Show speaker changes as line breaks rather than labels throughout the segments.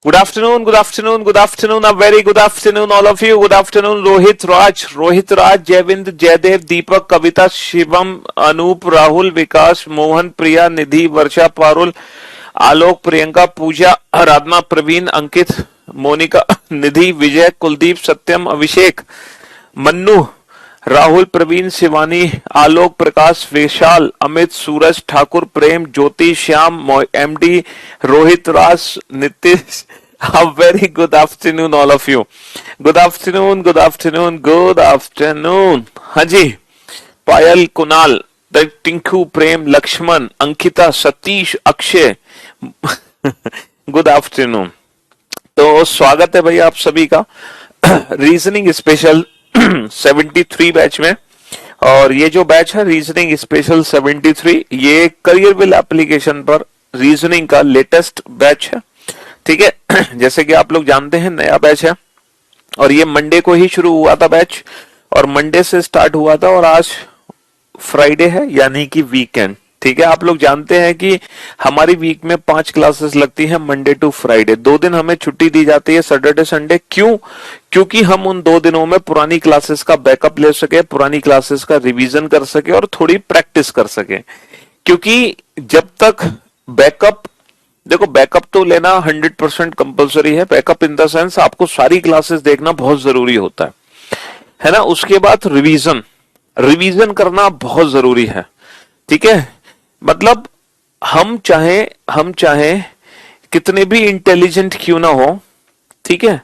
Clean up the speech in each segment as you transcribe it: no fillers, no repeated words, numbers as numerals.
Good afternoon, good afternoon, good afternoon, a very good afternoon, all of you. Good afternoon, Rohit Raj, Jayvind, Jaydev, Deepak, Kavita, Shivam, Anup, Rahul, Vikas, Mohan, Priya, Nidhi, Varsha, Parul, Alok, Priyanka, Pooja, Aradhana, Praveen, Ankit, Monika, Nidhi, Vijay, Kuldeep, Satyam, Abhishek, Mannu, Rahul, Praveen, Shivani, Alok, Prakash, Vishal, Amit, Suraj, Thakur, Prem, Jyoti, Shyam, MD, Rohit Raj, Nitish. A very good afternoon, all of you. Good afternoon, good afternoon, good afternoon. हाँ जी, Payal, Kunal, Tinku, Prem, Lakshman, Ankita, Satish, Akshay. Good afternoon. तो स्वागत है भाई आप सभी का reasoning special 73 batch में. और ये जो बैच है रीजनिंग स्पेशल 73, ये करियर बिल एप्लीकेशन पर रीजनिंग का लेटेस्ट बैच है. ठीक है, जैसे कि आप लोग जानते हैं नया बैच है और ये मंडे को ही शुरू हुआ था बैच, और मंडे से स्टार्ट हुआ था और आज फ्राइडे है यानी कि वीकेंड. ठीक है, आप लोग जानते हैं कि हमारी वीक में 5 क्लासेस लगती हैं मंडे टू फ्राइडे. 2 दिन हमें छुट्टी दी जाती है सैटरडे संडे. क्यों? क्योंकि हम उन 2 दिनों में पुरानी क्लासेस का बैकअप ले सके, पुरानी क्लासेस का रिवीजन कर सके और थोड़ी प्रैक्टिस कर सके. क्योंकि जब तक बैकअप, देखो बैकअप तो लेना 100% कंपलसरी है. बैकअप इन द सेंस आपको सारी क्लासेस देखना बहुत जरूरी होता है ना. उसके बाद रिवीजन करना बहुत जरूरी है. ठीक है, मतलब हम चाहे कितने भी इंटेलिजेंट क्यों ना हो, ठीक है,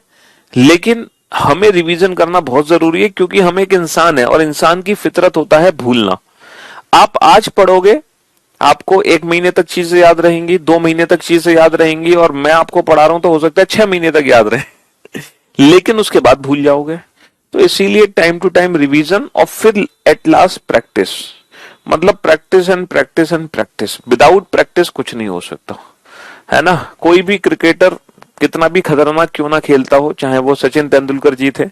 लेकिन हमें रिवीजन करना बहुत जरूरी है. क्योंकि हम एक इंसान है और इंसान की फितरत होता है भूलना. आप आज पढ़ोगे, आपको 1 महीने तक चीजें याद रहेंगी, 2 महीने तक चीजें याद रहेंगी, और मैं आपको पढ़ा रहा हूं तो हो सकता है 6 महीने तक याद रहे लेकिन उसके बाद भूल जाओगे. तो इसीलिए टाइम टू टाइम रिवीजन और फिर एट लास्ट प्रैक्टिस. मतलब practice and practice and practice. Without practice कुछ नहीं हो सकता, है ना. कोई भी क्रिकेटर कितना भी खतरनाक क्यों ना खेलता हो, चाहे वो सचिन तेंदुलकर जी थे,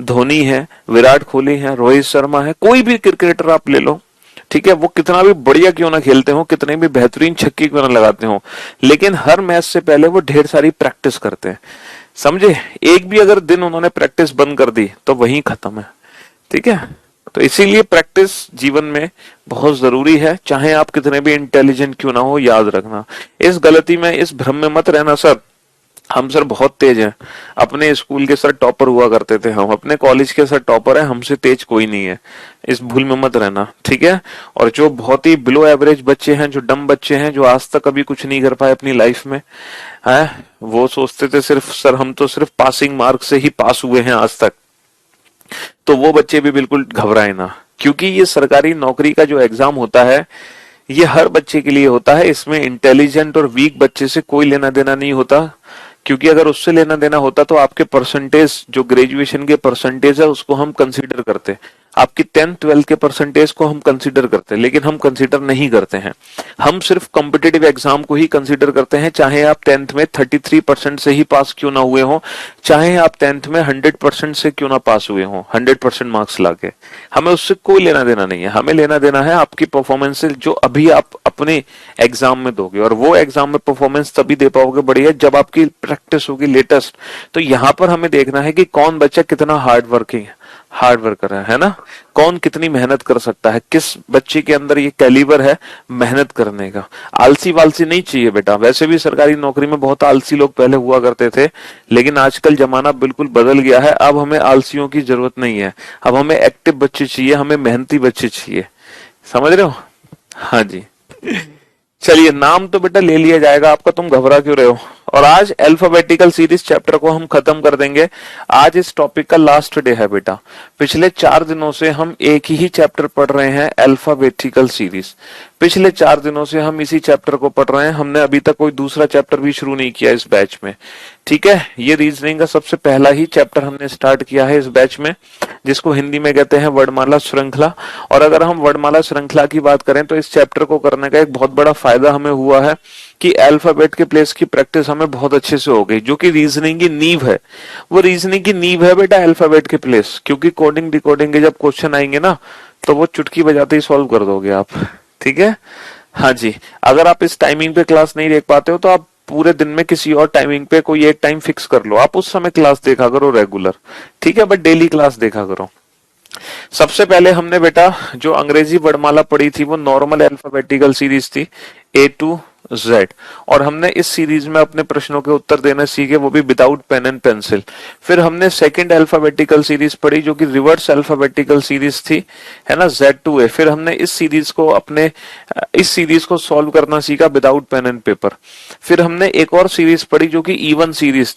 धोनी है, विराट कोहली है, रोहित शर्मा है, कोई भी क्रिकेटर आप ले लो, ठीक है, वो कितना भी बढ़िया क्यों ना खेलते हो, कितने भी बेहतरीन छक्के क्यों ना लगाते हो, लेकिन हर मैच से पहले वो ढेर सारी प्रैक्टिस करते हैं. समझे? एक भी अगर दिन उन्होंने प्रैक्टिस बंद कर दी तो वहीं खत्म है. ठीक है, तो इसीलिए प्रैक्टिस जीवन में बहुत जरूरी है, चाहे आप कितने भी इंटेलिजेंट क्यों ना हो. याद रखना, इस गलती में, इस भ्रम में मत रहना सर हम सर बहुत तेज हैं. अपने स्कूल के सर टॉपर हुआ करते थे, हम अपने कॉलेज के सर टॉपर हैं, हमसे तेज कोई नहीं है. इस भूल में मत रहना, ठीक है. और जो बहुत ही बिलो एवरेज बच्चे हैं, जो डम बच्चे हैं, जो आज तक कभी कुछ नहीं कर पाए अपनी लाइफ में, है, वो सोचते थे सिर्फ सर हम तो सिर्फ पासिंग मार्क से ही पास हुए हैं आज तक. तो वो बच्चे भी बिल्कुल घबराए ना, क्योंकि ये सरकारी नौकरी का जो एग्जाम होता है ये हर बच्चे के लिए होता है. इसमें इंटेलिजेंट और वीक बच्चे से कोई लेना देना नहीं होता. क्योंकि अगर उससे लेना देना होता तो आपके परसेंटेज, जो ग्रेजुएशन के परसेंटेज है, उसको हम कंसीडर करते. आपकी 10th 12th के परसेंटेज को हम कंसीडर करते हैं, लेकिन हम कंसीडर नहीं करते हैं. हम सिर्फ कॉम्पिटिटिव एग्जाम को ही कंसीडर करते हैं, चाहे आप 10th में 33% से ही पास क्यों ना हुए हो, चाहे आप 10th में 100% से क्यों ना पास हुए हो, 100% मार्क्स लाके. हमें उससे कोई लेना देना नहीं है. हमें लेना देना है आपकी परफॉर्मेंस से, जो अभी आप अपने एग्जाम में दोगे. और वो एग्जाम में परफॉर्मेंस तभी दे पाओगे बढ़िया जब आपकी प्रैक्टिस होगी लेटेस्ट. तो यहाँ पर हमें देखना है कि कौन बच्चा कितना हार्ड वर्कर है ना, कौन कितनी मेहनत कर सकता है, किस बच्चे के अंदर ये कैलिबर है मेहनत करने का. आलसी वालसी नहीं चाहिए बेटा. वैसे भी सरकारी नौकरी में बहुत आलसी लोग पहले हुआ करते थे, लेकिन आजकल जमाना बिल्कुल बदल गया है. अब हमें आलसियों की जरूरत नहीं है, अब हमें एक्टिव बच्चे चाहिए, हमें मेहनती बच्चे चाहिए. समझ रहे हो? हाँ जी. चलिए, नाम तो बेटा ले लिया जाएगा आपका, तुम घबरा क्यों रहे हो. और आज अल्फाबेटिकल सीरीज चैप्टर को हम खत्म कर देंगे. आज इस टॉपिक का लास्ट डे है बेटा. पिछले 4 दिनों से हम एक ही चैप्टर पढ़ रहे हैं, अल्फाबेटिकल सीरीज. पिछले 4 दिनों से हम इसी चैप्टर को पढ़ रहे हैं. हमने अभी तक कोई दूसरा चैप्टर भी शुरू नहीं किया इस बैच में. ठीक है, ये रीजनिंग का सबसे पहला ही चैप्टर हमने स्टार्ट किया है इस बैच में, जिसको हिंदी में कहते हैं वर्णमाला श्रृंखला. और अगर हम वर्णमाला श्रृंखला की बात करें तो इस चैप्टर को करने का एक बहुत बड़ा फायदा हमें हुआ है कि अल्फाबेट के प्लेस की प्रैक्टिस हमें बहुत अच्छे से हो गई, जो कि रीजनिंग की नींव है. वो रीजनिंग की नींव है बेटा अल्फाबेट के प्लेस. क्योंकि कोडिंग डिकोडिंग के जब क्वेश्चन आएंगे ना, तो वो चुटकी बजाते ही सॉल्व कर दोगे आप. ठीक है, हाँ जी. अगर आप इस टाइमिंग पे क्लास नहीं देख पाते हो तो आप पूरे दिन में किसी और टाइमिंग पे कोई एक टाइम फिक्स कर लो, आप उस समय क्लास देखा करो रेगुलर, ठीक है, बट डेली क्लास देखा करो। सबसे पहले हमने बेटा जो अंग्रेजी वर्णमाला पढ़ी थी वो नॉर्मल अल्फाबेटिकल सीरीज थी ए टू जेड, और हमने इस सीरीज में अपने प्रश्नों के उत्तर देना सीखे, वो भी विदाउट पेन एंड पेंसिल। फिर हमने सेकंड अल्फाबेटिकल सीरीज पढ़ी जो कि रिवर्स अल्फाबेटिकल सीरीज थी, है ना, जेड टू ए। फिर हमने इस सीरीज को सॉल्व करना सीखा विदाउट पेन एंड पेपर। फिर हमने एक और सीरीज पढ़ी जो कि इवन सीरीज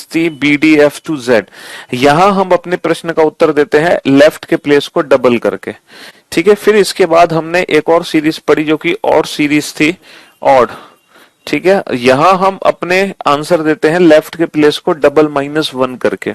थी, B D F to Z. यहां हम अपने प्रश्न का उत्तर देते हैं लेफ्ट के प्लेस को डबल करके, ठीक है। फिर इसके बाद हमने एक और सीरीज पढ़ी जो कि ऑड सीरीज थी, ऑड, ठीक है। यहां हम अपने आंसर देते हैं लेफ्ट के प्लेस को डबल माइनस वन करके।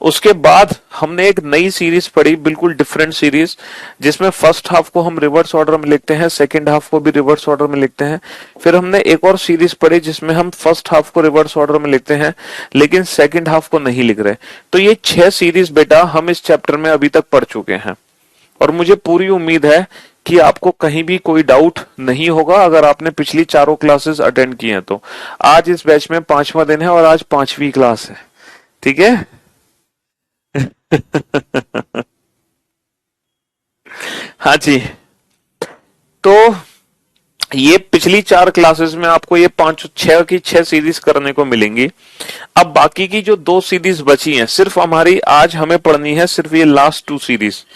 उसके बाद हमने एक नई सीरीज पढ़ी, बिल्कुल डिफरेंट सीरीज, जिसमें फर्स्ट हाफ को हम रिवर्स ऑर्डर में लिखते हैं, सेकंड हाफ को भी रिवर्स ऑर्डर में लिखते हैं। फिर हमने एक और सीरीज पढ़ी जिसमें हम फर्स्ट हाफ को रिवर्स ऑर्डर में लिखते हैं लेकिन सेकंड हाफ को नहीं लिख रहे। तो ये 6 सीरीज बेटा हम इस चैप्टर में अभी तक पढ़ चुके हैं, और मुझे पूरी उम्मीद है कि आपको कहीं भी कोई डाउट नहीं होगा अगर आपने पिछली चारों क्लासेस अटेंड की हैं तो। आज इस बैच में 5वां दिन है और आज 5वीं क्लास है, ठीक है। हाँ जी, तो ये पिछली 4 क्लासेस में आपको ये 6 सीरीज करने को मिलेंगी। अब बाकी की जो 2 सीरीज बची हैं, सिर्फ हमें पढ़नी है सिर्फ ये लास्ट 2 सीरीज,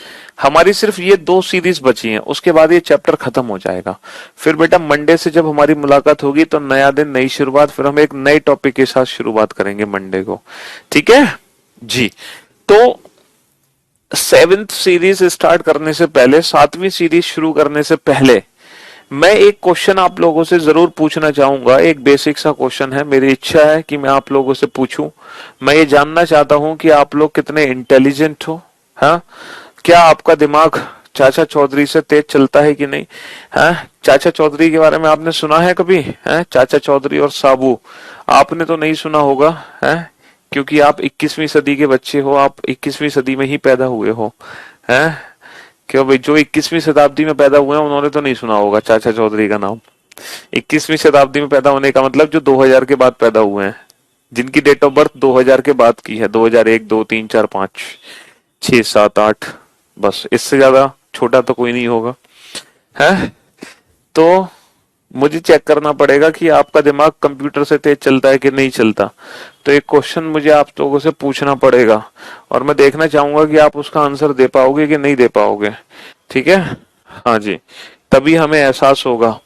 हमारी सिर्फ ये 2 सीरीज बची हैं, उसके बाद ये चैप्टर खत्म हो जाएगा। फिर बेटा मंडे से जब हमारी मुलाकात होगी तो नया दिन, नई शुरुआत, फिर हम एक नए टॉपिक के साथ शुरुआत करेंगे मंडे को, ठीक है जी। तो 7th सीरीज स्टार्ट करने से पहले, 7वीं सीरीज शुरू करने से पहले मैं एक क्वेश्चन आप लोगों से जरूर पूछना चाहूंगा। एक बेसिक सा क्वेश्चन है, मेरी इच्छा है कि मैं आप लोगों से पूछूं। मैं ये जानना चाहता हूं कि आप लोग कितने इंटेलिजेंट हो। हाँ, क्या आपका दिमाग चाचा चौधरी से तेज चलता है कि नहीं? हाँ, चाचा चौधरी के बारे में आपने सुना है कभी? है चाचा चौधरी और साबू, आपने तो नहीं सुना होगा, है, क्योंकि आप 21वीं सदी के बच्चे हो, आप 21वीं सदी में ही पैदा हुए हो, हैं। क्यों भाई, जो 21वीं शताब्दी में पैदा हुए हैं उन्होंने तो नहीं सुना होगा चाचा चौधरी का नाम। 21वीं शताब्दी में पैदा होने का मतलब जो 2000 के बाद पैदा हुए हैं, जिनकी डेट ऑफ बर्थ 2000 के बाद की है, 2001, 2, 3, 4, 5, 6, 7, 8, बस इससे ज्यादा छोटा तो कोई नहीं होगा, है। तो मुझे चेक करना पड़ेगा कि आपका दिमाग कंप्यूटर से तेज चलता है कि नहीं चलता। तो एक क्वेश्चन मुझे आप लोगों से पूछना पड़ेगा और मैं देखना चाहूंगा कि आप उसका आंसर दे पाओगे कि नहीं दे पाओगे, ठीक है। हाँ जी, तभी हमें एहसास होगा।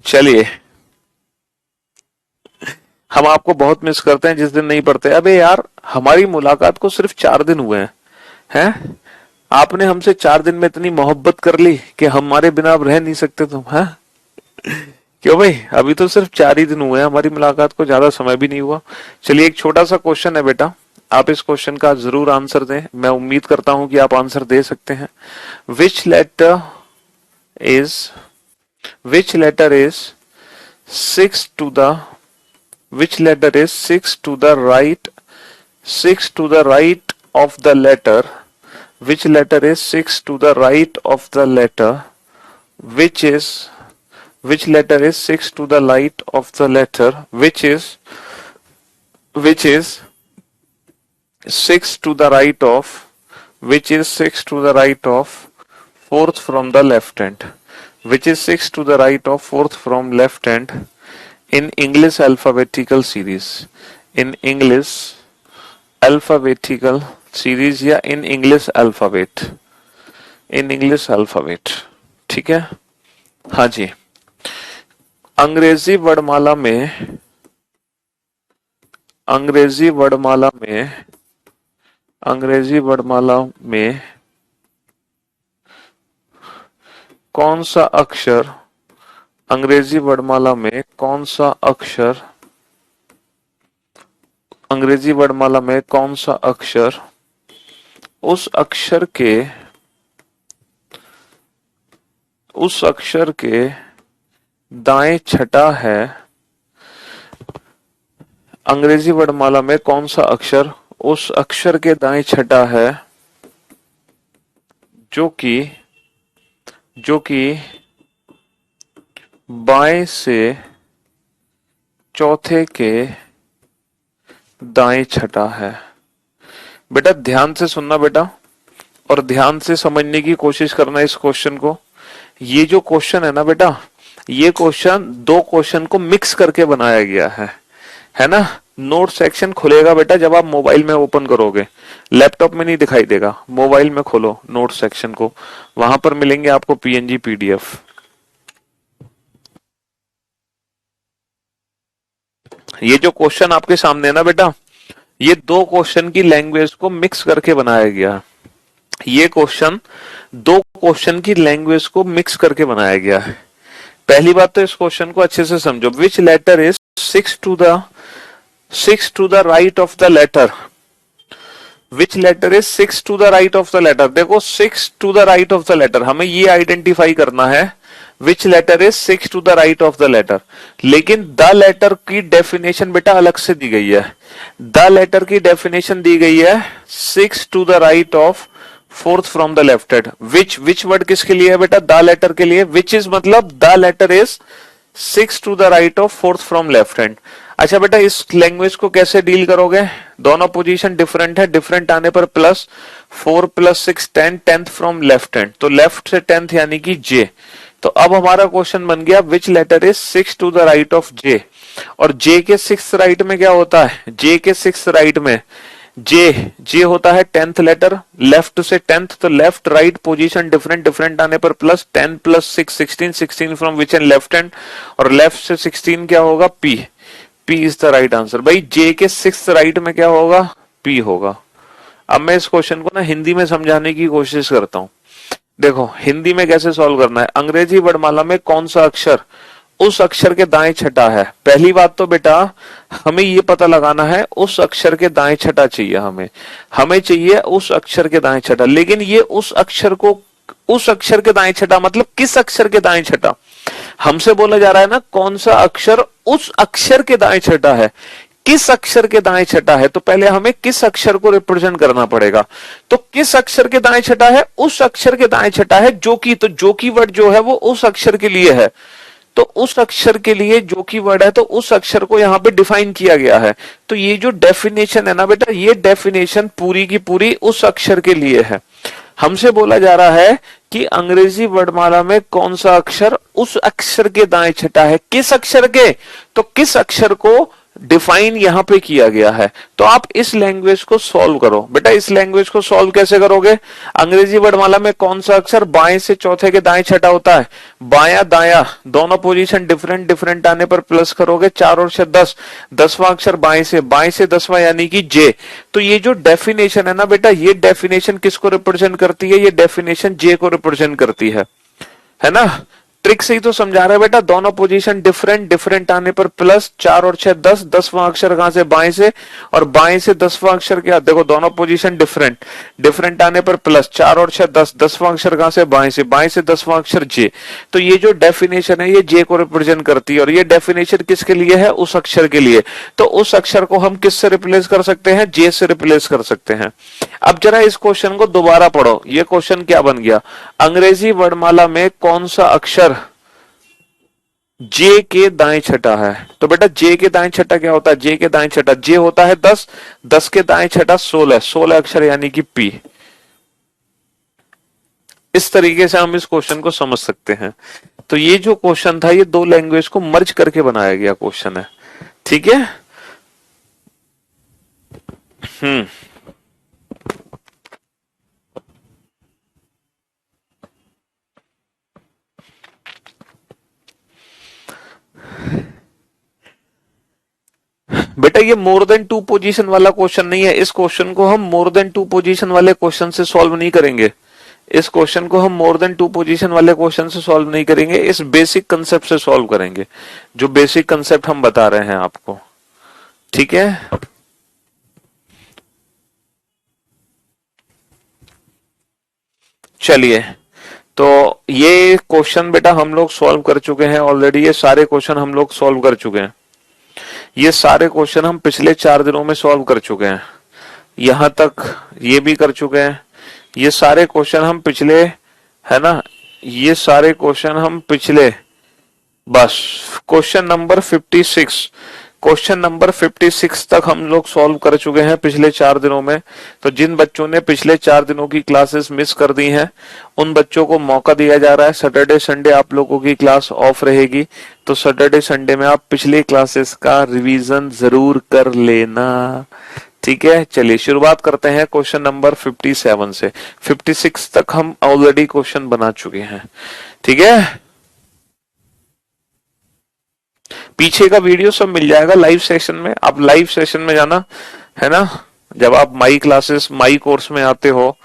चलिए, हम आपको बहुत मिस करते हैं जिस दिन नहीं पढ़ते। अबे यार, हमारी मुलाकात को सिर्फ 4 दिन हुए हैं, आपने हमसे 4 दिन में इतनी मोहब्बत कर ली कि हमारे बिना अब रह नहीं सकते तुम, हैं? क्यों भाई, अभी तो सिर्फ 4 ही दिन हुए हैं हमारी मुलाकात को, ज्यादा समय भी नहीं हुआ। चलिए, एक छोटा सा क्वेश्चन है बेटा, आप इस क्वेश्चन का जरूर आंसर दें। मैं उम्मीद करता हूं कि आप आंसर दे सकते हैं। Which letter is which letter is six to the which letter is six to the right of the letter which letter is 6 to the right of the letter which letter is 6 to the right of the letter which is 6 to the right of which is 6 to the right of fourth from the left hand, which is 6 to the right of fourth from left hand in English alphabetical series, in English alphabetical series या in English alphabet, ठीक है। हाँ जी, अंग्रेजी वर्णमाला में कौन सा अक्षर अंग्रेजी वर्णमाला में कौन सा अक्षर उस अक्षर के दाएं छठा है। अंग्रेजी वर्णमाला में कौन सा अक्षर उस अक्षर के दाएं छठा है जो कि बाएं से चौथे के दाएं छठा है। बेटा ध्यान से सुनना बेटा, और ध्यान से समझने की कोशिश करना इस क्वेश्चन को। ये जो क्वेश्चन है ना बेटा, ये क्वेश्चन दो क्वेश्चन को मिक्स करके बनाया गया है ना। नोट सेक्शन खुलेगा बेटा जब आप मोबाइल में ओपन करोगे, लैपटॉप में नहीं दिखाई देगा, मोबाइल में खोलो नोट सेक्शन को, वहां पर मिलेंगे आपको पीएनजी पीडीएफ। ये जो क्वेश्चन आपके सामने है ना बेटा, ये दो क्वेश्चन की लैंग्वेज को मिक्स करके बनाया गया। ये क्वेश्चन दो क्वेश्चन की लैंग्वेज को मिक्स करके बनाया गया है। पहली बात तो इस क्वेश्चन को अच्छे से समझो। Which letter is six to the right of the letter. Which letter is six to the right of the letter. देखो six to the right of the letter, हमें ये आइडेंटिफाई करना है which letter is six to the right of the letter. लेकिन the letter की definition बेटा अलग से दी गई है। द लेटर की डेफिनेशन दी गई है six to the right of fourth from the left hand. Which word किसके लिए है बेटा? द लेटर के लिए। विच इज मतलब the letter is six to the right of fourth from left hand. अच्छा बेटा इस लैंग्वेज को कैसे डील करोगे? दोनों पोजीशन डिफरेंट है, डिफरेंट आने पर plus 4 + 6 10, 10th from left hand, तो लेफ्ट से 10th यानी कि जे। तो अब हमारा क्वेश्चन बन गया which letter is six to the right of J. और जे के सिक्स राइट में क्या होता है? जे के सिक्स राइट में जे होता है 10th लेटर, लेफ्ट से 10th, तो left right position different, different आने पर plus 10 + 6 16, 16 from which and left hand, और लेफ्ट से 16 क्या होगा? P. P is the right answer. भाई जे के सिक्स राइट में क्या होगा? पी होगा। अब मैं इस क्वेश्चन को ना हिंदी में समझाने की कोशिश करता हूं। देखो हिंदी में कैसे सॉल्व करना है। अंग्रेजी वर्णमाला में कौन सा अक्षर उस अक्षर के दाएं छठा है? पहली बात तो बेटा हमें ये पता लगाना है उस अक्षर के दाएं छठा चाहिए। हमें चाहिए उस अक्षर के दाएं छठा। लेकिन ये उस अक्षर के दाएं छठा मतलब किस अक्षर के दाएं छठा? हमसे बोला जा रहा है ना कौन सा अक्षर उस अक्षर के दाएं छठा है। किस अक्षर के दाएं छठा है? तो पहले हमें किस अक्षर को रिप्रेजेंट करना पड़ेगा। तो किस अक्षर के दाएं छठा है? उस अक्षर के दाएं छठा है जो कि, तो जो की वर्ड जो है वो उस अक्षर के लिए है। तो उस अक्षर के लिए जो की वर्ड है, तो उस अक्षर को यहां पे डिफाइन किया गया है। तो ये जो डेफिनेशन है ना बेटा, ये डेफिनेशन पूरी की पूरी उस अक्षर के लिए है। हमसे बोला जा रहा है कि अंग्रेजी वर्णमाला में कौन सा अक्षर उस अक्षर के दाएं छठा है। किस अक्षर के? तो किस अक्षर को डिफाइन यहां पे किया गया है। तो आप इस लैंग्वेज को सॉल्व करो बेटा। इस लैंग्वेज को सॉल्व कैसे करोगे? अंग्रेजी वर्णमाला में कौन सा अक्षर बाएं से चौथे के दाएं छठा होता है? बाया दाया दोनों पोजीशन डिफरेंट, डिफरेंट आने पर प्लस करोगे, 4 और 6 10, 10वां अक्षर बाएं से 10वां यानी कि जे। तो ये जो डेफिनेशन है ना बेटा, ये डेफिनेशन किसको रिप्रेजेंट करती है? ये डेफिनेशन जे को रिप्रेजेंट करती है ना। ट्रिक से ही तो समझा रहा है बेटा। दोनों पोजीशन डिफरेंट, डिफरेंट आने पर प्लस 4 और 6 10, 10वां अक्षर कहां से? बाएं से, और बाएं से 10वां अक्षर क्या? देखो दोनों पोजीशन डिफरेंट, डिफरेंट आने पर प्लस 4 और 6 10, 10वां अक्षर कहां से? बाएं से 10वां अक्षर जे। तो ये जो डेफिनेशन है ये जे को रिप्रेजेंट करती है। और ये डेफिनेशन किसके लिए है? उस अक्षर के लिए। तो उस अक्षर को हम किससे रिप्लेस कर सकते हैं? जे से रिप्लेस कर सकते हैं। अब जरा इस क्वेश्चन को दोबारा पढ़ो। ये क्वेश्चन क्या बन गया? अंग्रेजी वर्णमाला में कौन सा अक्षर जे के दाएं छठा है? तो बेटा जे के दाएं छठा क्या होता है? जे के दाएं छठा जे होता है 10, 10 के दाएं छठा 16, 16 अक्षर यानी कि पी। इस तरीके से हम इस क्वेश्चन को समझ सकते हैं। तो ये जो क्वेश्चन था ये दो लैंग्वेज को मर्ज करके बनाया गया क्वेश्चन है। ठीक है। बेटा ये मोर देन 2 पोजीशन वाला क्वेश्चन नहीं है। इस क्वेश्चन को हम मोर देन 2 पोजीशन वाले क्वेश्चन से सॉल्व नहीं करेंगे। इस क्वेश्चन को हम मोर देन 2 पोजीशन वाले क्वेश्चन से सॉल्व नहीं करेंगे। इस बेसिक कंसेप्ट से सॉल्व करेंगे, जो बेसिक कंसेप्ट हम बता रहे हैं आपको। ठीक है। चलिए, तो ये क्वेश्चन बेटा हम लोग सॉल्व कर चुके हैं ऑलरेडी। ये सारे क्वेश्चन हम लोग सॉल्व कर चुके हैं। ये सारे क्वेश्चन हम पिछले 4 दिनों में सॉल्व कर चुके हैं। यहां तक ये भी कर चुके हैं। ये सारे क्वेश्चन हम पिछले, है ना, ये सारे क्वेश्चन हम पिछले बस क्वेश्चन नंबर 56, क्वेश्चन नंबर 56 तक हम लोग सॉल्व कर चुके हैं पिछले 4 दिनों में। तो जिन बच्चों ने पिछले 4 दिनों की क्लासेस मिस कर दी हैं उन बच्चों को मौका दिया जा रहा है। सैटरडे संडे आप लोगों की क्लास ऑफ रहेगी, तो सैटरडे संडे में आप पिछले क्लासेस का रिवीजन जरूर कर लेना। ठीक है, चलिए शुरुआत करते हैं क्वेश्चन नंबर 57 से। 56 तक हम ऑलरेडी क्वेश्चन बना चुके हैं। ठीक है, पीछे का वीडियो सब मिल जाएगा लाइव सेशन में। आप लाइव सेशन में जाना है ना, जब आप माई क्लासेस माई कोर्स में आते हो,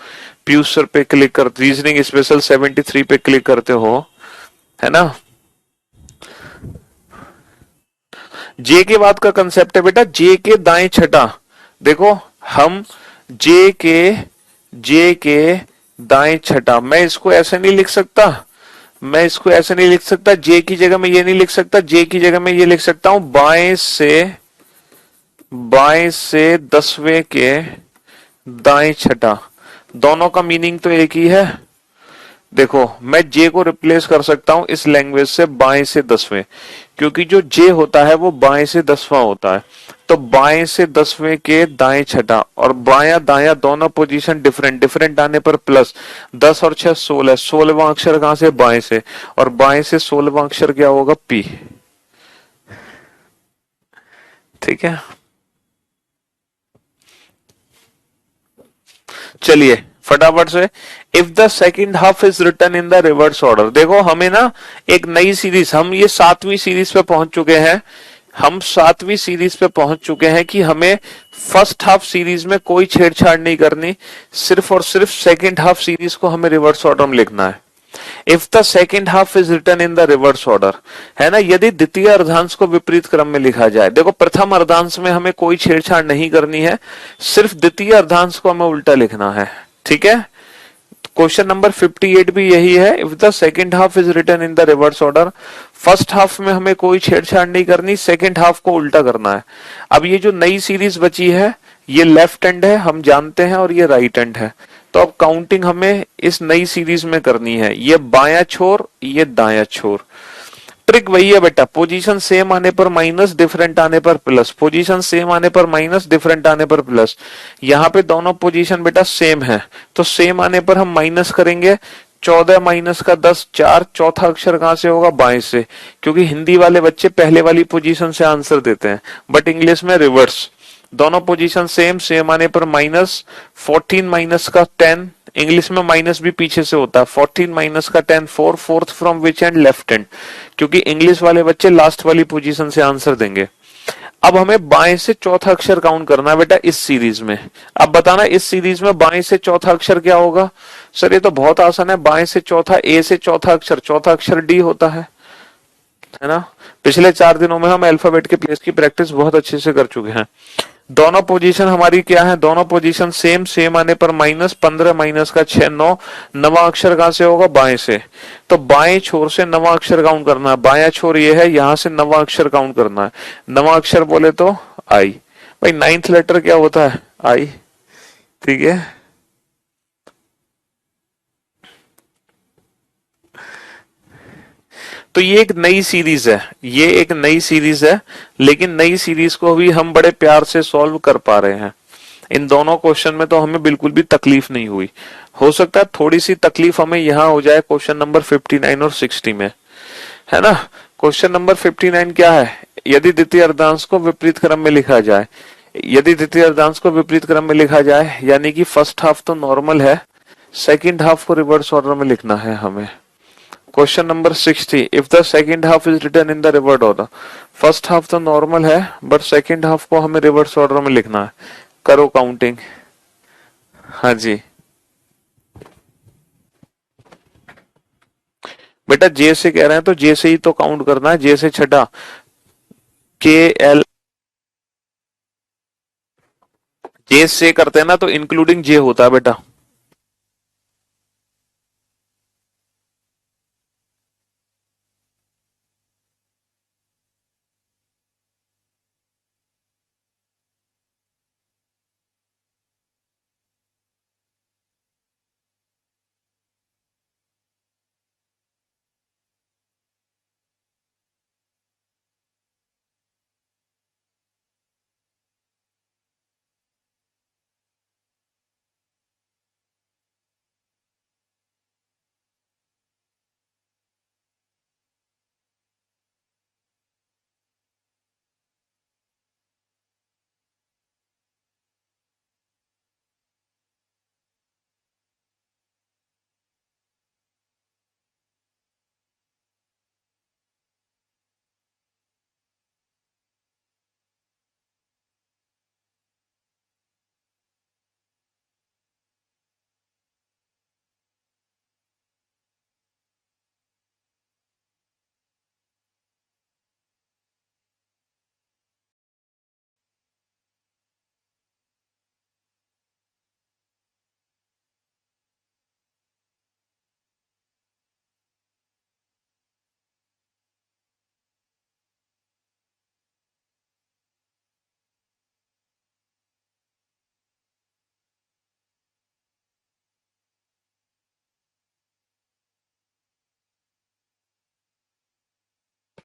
पीयूष सर पे क्लिक कर रीजनिंग स्पेशल 73 पे क्लिक करते हो, है ना। जे के बाद का कंसेप्ट है बेटा, जे के दाएं छठा। देखो हम जे के दाएं छठा, मैं इसको ऐसे नहीं लिख सकता, मैं इसको ऐसे नहीं लिख सकता, जे की जगह में ये नहीं लिख सकता, जे की जगह में ये लिख सकता हूं, बाएं से 10वें के दाएं छठा। दोनों का मीनिंग तो एक ही है। देखो मैं जे को रिप्लेस कर सकता हूं इस लैंग्वेज से बाएं से 10वें, क्योंकि जो जे होता है वो बाएं से 10वां होता है। तो बाएं से 10वें के दाएं छठा, और बाया दाया दोनों पोजीशन डिफरेंट डिफरेंट आने पर प्लस 10 और 6 16, 16वां अक्षर कहां से, बाएं से, और बाएं से 16वां अक्षर क्या होगा, पी। ठीक है, चलिए फटाफट से। If the second half is return in the reverse order, देखो हमें ना एक नई सीरीज, हम ये 7वीं सीरीज पे पहुंच चुके हैं, हम 7वीं सीरीज पे पहुंच चुके हैं कि हमें फर्स्ट हाफ सीरीज में कोई छेड़छाड़ नहीं करनी, सिर्फ और सिर्फ सेकेंड हाफ सीरीज को हमें रिवर्स ऑर्डर में लिखना है। If the second half is return in the reverse order, है ना, यदि द्वितीय अर्धांश को विपरीत क्रम में लिखा जाए। देखो प्रथम अर्धांश में हमें कोई छेड़छाड़ नहीं करनी है, सिर्फ द्वितीय अर्धांश को हमें उल्टा लिखना है। ठीक है, क्वेश्चन नंबर 58 भी यही है। If the second half is written in the reverse order, first half में हमें कोई छेड़छाड़ नहीं करनी, सेकेंड हाफ को उल्टा करना है। अब ये जो नई सीरीज बची है, ये लेफ्ट हैंड है हम जानते हैं, और ये राइट हैंड है। तो अब काउंटिंग हमें इस नई सीरीज में करनी है, ये बायां छोर ये दायां छोर। ट्रिक वही है बेटा, पोजीशन सेम आने पर माइनस, डिफरेंट आने पर प्लस, पोजीशन सेम आने पर माइनस, डिफरेंट आने पर प्लस। यहाँ पे दोनों पोजीशन बेटा सेम है, तो सेम आने पर हम माइनस करेंगे। 14 माइनस का 10 4, चौथा अक्षर कहां से होगा, बाएं से, क्योंकि हिंदी वाले बच्चे पहले वाली पोजीशन से आंसर देते हैं, बट इंग्लिश में रिवर्स। दोनों पोजीशन सेम, सेम आने पर माइनस। 14 माइनस का 10, इंग्लिश में माइनस भी पीछे से होता है, 14 माइनस का 10 4, fourth from which and, left hand, क्योंकि इंग्लिश वाले बच्चे लास्ट वाली पोजीशन से आंसर देंगे। अब हमें बाएं से चौथा अक्षर काउंट करना है बेटा इस सीरीज में। अब बताना इस सीरीज में बाएं से चौथा अक्षर क्या होगा। सर ये तो बहुत आसान है, बाएं से चौथा, ए से चौथा अक्षर डी होता है ना। पिछले 4 दिनों में हम अल्फाबेट के प्लेस की प्रैक्टिस बहुत अच्छे से कर चुके हैं। दोनों पोजीशन हमारी क्या है, दोनों पोजीशन सेम, सेम आने पर माइनस, 15 माइनस का 6 9, नवा अक्षर कहां से होगा, बाएं से। तो बाएं छोर से नवा अक्षर काउंट करना है, बाया छोर ये है, यहां से नवा अक्षर काउंट करना है। नवा अक्षर बोले तो आई, भाई नाइन्थ लेटर क्या होता है, आई। ठीक है, तो ये एक नई सीरीज है, ये एक नई सीरीज है, लेकिन नई सीरीज को भी हम बड़े प्यार से सॉल्व कर पा रहे हैं। इन दोनों क्वेश्चन में तो हमें बिल्कुल भी तकलीफ नहीं हुई। हो सकता है थोड़ी सी तकलीफ हमें यहां हो जाए क्वेश्चन नंबर 59 और 60 में, है ना। क्वेश्चन नंबर 59 क्या है, यदि द्वितीय अर्धांश को विपरीत क्रम में लिखा जाए, यदि द्वितीय अर्धांश को विपरीत क्रम में लिखा जाए, यानी कि फर्स्ट हाफ तो नॉर्मल है, सेकेंड हाफ को रिवर्स ऑर्डर में लिखना है हमें। Question number 60, if the second half is written in the reverse order, first half तो नॉर्मल है बट सेकेंड हाफ को हमें रिवर्स ऑर्डर में लिखना है। करो काउंटिंग। हाँ जी बेटा, जे से कह रहे हैं तो जे से ही तो काउंट करना है, जे से छठा, के एल, जे से करते हैं ना तो इंक्लूडिंग जे होता है बेटा।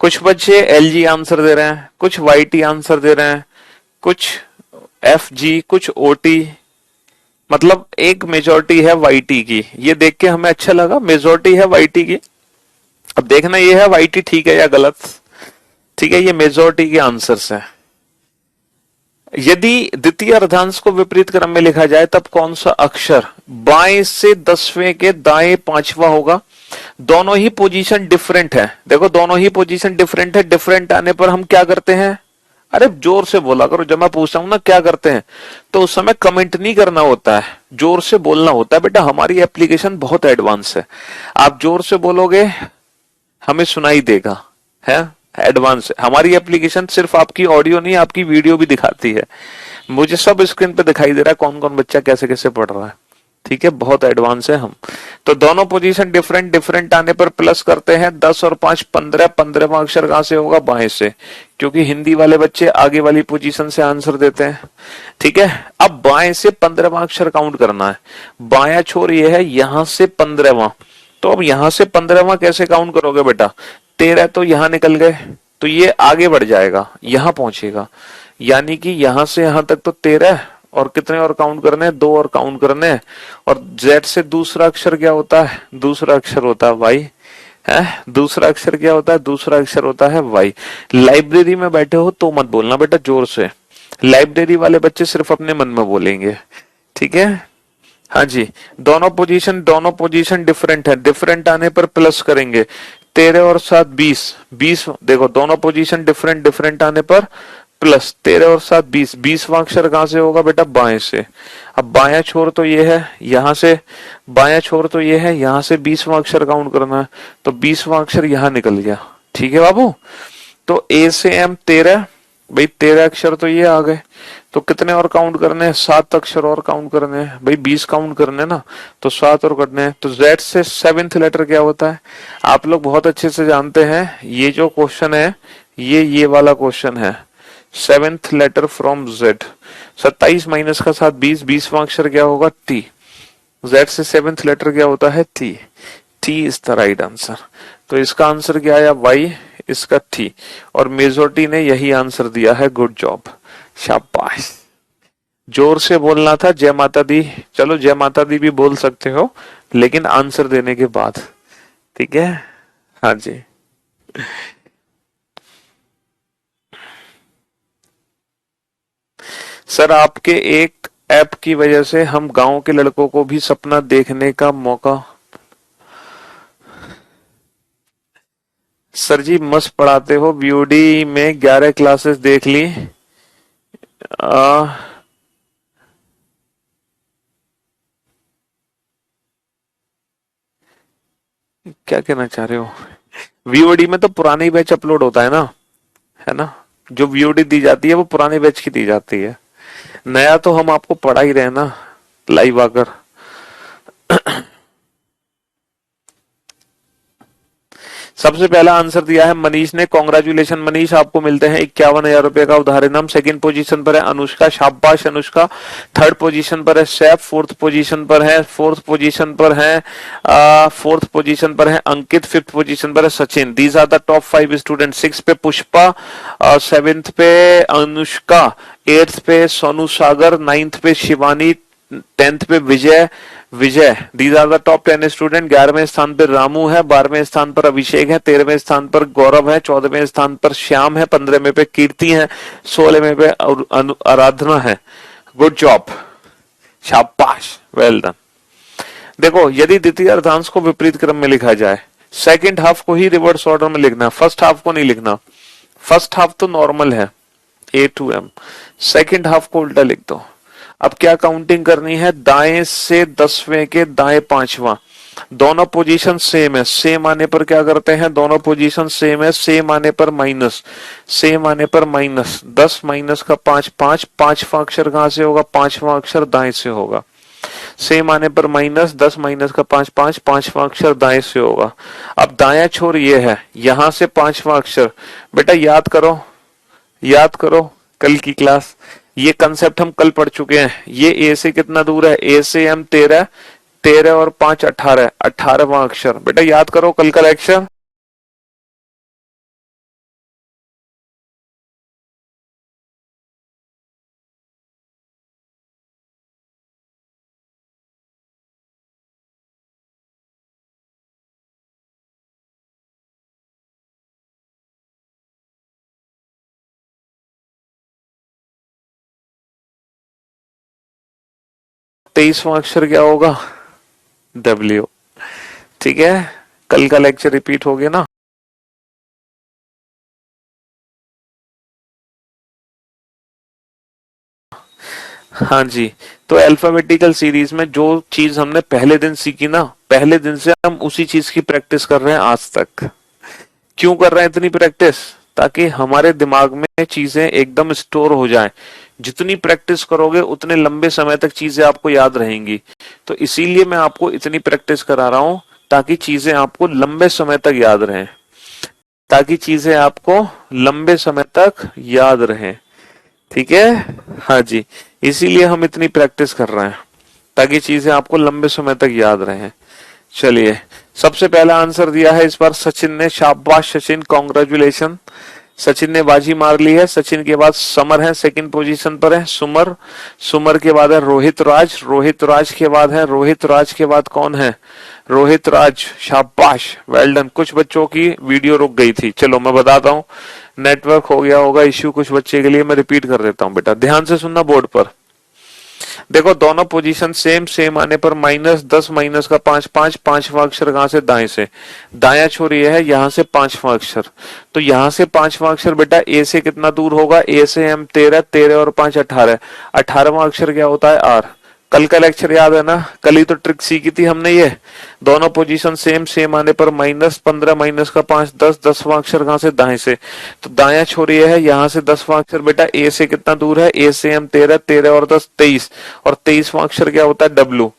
कुछ बच्चे LG आंसर दे रहे हैं, कुछ YT आंसर दे रहे हैं, कुछ FG, कुछ OT। मतलब एक मेजोरिटी है YT की, ये देख के हमें अच्छा लगा, मेजोरिटी है YT की। अब देखना ये है YT ठीक है या गलत। ठीक है, ये मेजोरिटी के आंसर्स हैं। यदि द्वितीय अर्धांश को विपरीत क्रम में लिखा जाए तब कौन सा अक्षर बाएं से 10वें के दाएं 5वां होगा। दोनों ही पोजीशन डिफरेंट है। देखो दोनों ही पोजीशन डिफरेंट है। डिफरेंट आने पर हम क्या करते हैं, अरे जोर से बोला करो, जब मैं पूछता हूं ना क्या करते हैं तो उस समय कमेंट नहीं करना होता है, जोर से बोलना होता है। बेटा हमारी एप्लीकेशन बहुत एडवांस है, आप जोर से बोलोगे हमें सुनाई देगा, है एडवांस है हमारी एप्लीकेशन। सिर्फ आपकी ऑडियो नहीं, आपकी वीडियो भी दिखाती है। मुझे सब स्क्रीन पे दिखाई दे रहा है कौन कौन बच्चा कैसे कैसे पढ़ रहा है। ठीक है, बहुत एडवांस है हम। तो दोनों पोजीशन डिफरेंट डिफरेंट आने पर प्लस करते हैं 10 और 5 15। 15वां अक्षर कहां से होगा, बाएं से, क्योंकि हिंदी वाले बच्चे आगे वाली पोजीशन से आंसर देते हैं। ठीक है, अब बाएं से 15वां अक्षर काउंट करना है। बायां छोर ये है, यहां से 15वां। तो अब यहां से 15वां कैसे काउंट करोगे बेटा, 13 तो यहां निकल गए, तो ये आगे बढ़ जाएगा, यहां पहुंचेगा। यानी कि यहां से यहां तक तो 13, और कितने और काउंट करने हैं, 2 और काउंट करने हैं। और जेड से दूसरा अक्षर क्या होता है, दूसरा अक्षर होता है वाई। है दूसरा अक्षर क्या होता है, दूसरा अक्षर होता है वाई। लाइब्रेरी में बैठे हो तो मत बोलना बेटा जोर से, लाइब्रेरी वाले बच्चे सिर्फ अपने मन में बोलेंगे। ठीक है, हाँ जी, दोनों पोजीशन डिफरेंट है। डिफरेंट आने पर प्लस करेंगे, 13 और 7 20। 20 देखो दोनों पोजीशन डिफरेंट डिफरेंट आने पर प्लस 13 और 7 20। 20वां अक्षर कहां से होगा बेटा, बाएं से। अब बायां छोर तो ये है, यहां से बायां छोर तो ये है, यहां से 20वां अक्षर काउंट करना है, तो 20वां अक्षर यहां निकल गया। ठीक है बाबू, तो ए से एम 13, भाई 13 अक्षर तो ये आ गए। तो कितने और काउंट करने हैं, 7 अक्षर और काउंट करने हैं। भाई 20 काउंट करने ना, तो 7 और करने हैं। तो जेड से 7th लेटर क्या होता है, आप लोग बहुत अच्छे से जानते हैं। ये जो क्वेश्चन है ये वाला क्वेश्चन है, 7th letter from Z. 27 minus का 7 20। 20वां अक्षर क्या होगा, टी। जेड से 7th लेटर क्या होता है, T. T is the right answer. तो इसका आंसर क्या आया, वाई, इसका थी। और मेजोरिटी ने यही आंसर दिया है। गुड जॉब, शाबाश। जोर से बोलना था जय माता दी। चलो जय माता दी भी बोल सकते हो, लेकिन आंसर देने के बाद। ठीक है, हाँ जी। सर आपके एक ऐप की वजह से हम गांव के लड़कों को भी सपना देखने का मौका। सर जी मस्त पढ़ाते हो, बीओडी में 11 क्लासेस देख ली। क्या कहना चाह रहे हो, वीओडी में तो पुरानी बैच अपलोड होता है ना, जो वीओडी दी जाती है वो पुराने बैच की दी जाती है। नया तो हम आपको पढ़ा ही रहे ना लाइव आकर। सबसे पहला आंसर दिया है मनीष ने, कॉन्ग्रेचुलेशन मनीष, आपको मिलते हैं 51,000 रुपए का उधार इनाम। सेकंड पोजीशन पर है अनुष्का, शाबाश अनुष्का। थर्ड पोजीशन पर है सैफ, फोर्थ पोजीशन पर है अंकित, फिफ्थ पोजीशन पर है Sachin. These are the top 5 student. 6 पे पुष्पा, 7th पे अनुष्का, 8th पे सोनू सागर, 9th पे शिवानी, 10th पे Vijay. These are the top 10 student. 11वें स्थान पर रामू है, 12वें स्थान पर अभिषेक है, 13वें स्थान पर गौरव है, 14वें स्थान पर श्याम है, 15वें पे कीर्ति है, 16वें पे आराधना है। गुड जॉब, शाबाश, वेल डन। देखो यदि द्वितीय अर्धांश को विपरीत क्रम में लिखा जाए, सेकेंड हाफ को ही रिवर्स ऑर्डर में लिखना, फर्स्ट हाफ को नहीं लिखना। फर्स्ट हाफ तो नॉर्मल है A to M, second half को उल्टा लिख दो। अब क्या काउंटिंग करनी है, दाएं से 10वें के दाएं 5वां। दोनों पोजीशन सेम है, सेम आने पर क्या करते हैं, दोनों पोजीशन सेम है, सेम आने पर माइनस, 10 माइनस का 5 5। 5वां अक्षर कहां से होगा, 5वां अक्षर दाएं से होगा। सेम आने पर माइनस, 10 माइनस का 5 5। 5वां अक्षर दाएं से होगा। अब दाया छोर ये है, यहां से 5वां अक्षर। बेटा याद करो कल की क्लास, ये कंसेप्ट हम कल पढ़ चुके हैं। ये ए से कितना दूर है, ए से एम 13, 13 और 5 18, 18वां अक्षर। बेटा याद करो कल का लेक्चर। 23वां अक्षर क्या होगा? W। ठीक है, कल का लेक्चर रिपीट हो गया ना। हाँ जी, तो अल्फाबेटिकल सीरीज में जो चीज हमने पहले दिन सीखी ना, पहले दिन से हम उसी चीज की प्रैक्टिस कर रहे हैं आज तक। क्यों कर रहे हैं इतनी प्रैक्टिस? ताकि हमारे दिमाग में चीजें एकदम स्टोर हो जाएं। जितनी प्रैक्टिस करोगे उतने लंबे समय तक चीजें आपको याद रहेंगी। तो इसीलिए मैं आपको इतनी प्रैक्टिस करा रहा हूं, ताकि चीजें आपको लंबे समय तक याद रहें। ताकि चीजें आपको लंबे समय तक याद रहें। ठीक है, हाँ जी, इसीलिए हम इतनी प्रैक्टिस कर रहे हैं, ताकि चीजें आपको लंबे समय तक याद रहें। चलिए, सबसे पहला आंसर दिया है इस बार सचिन ने। शाबाश सचिन, कॉन्ग्रेचुलेशन। सचिन ने बाजी मार ली है। सचिन के बाद समर है, सेकंड पोजीशन पर है सुमर। सुमर के बाद है रोहित राज। रोहित राज के बाद है, रोहित राज के बाद कौन है? रोहित राज, शाबाश, वेल डन। कुछ बच्चों की वीडियो रुक गई थी, चलो मैं बताता हूँ, नेटवर्क हो गया होगा इश्यू कुछ बच्चे के लिए। मैं रिपीट कर देता हूँ, बेटा ध्यान से सुनना बोर्ड पर। देखो, दोनों पोजीशन सेम सेम आने पर -10 -5 5, पांचवा अक्षर कहां से? दाएं से। दाया छोर ये है, यहां से पांचवा अक्षर। तो यहां से पांचवा अक्षर बेटा ए से कितना दूर होगा? ए से एम 13, 13 और 5 18। 18वां अक्षर क्या होता है? आर। कल का लेक्चर याद है ना? कल ही तो ट्रिक सीखी थी हमने ये। दोनों पोजीशन सेम सेम आने पर -15 -5 10, 10वां अक्षर कहां से? दाएं से। तो दाया छोर ये है, यहां से 10वां अक्षर बेटा ए से कितना दूर है? ए से हम 13, 13 और 10 23, और 23वां अक्षर क्या होता है? डब्लू।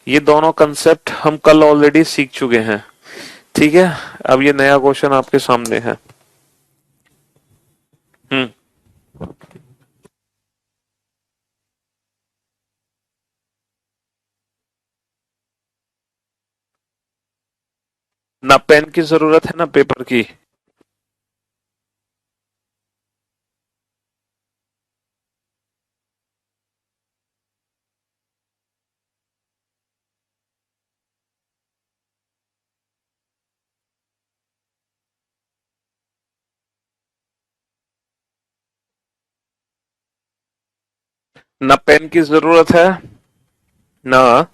ये दोनों कंसेप्ट हम कल ऑलरेडी सीख चुके हैं। ठीक है, अब ये नया क्वेश्चन आपके सामने है। हम्म ना पेन की जरूरत है ना पेपर की। ना पेन की जरूरत है ना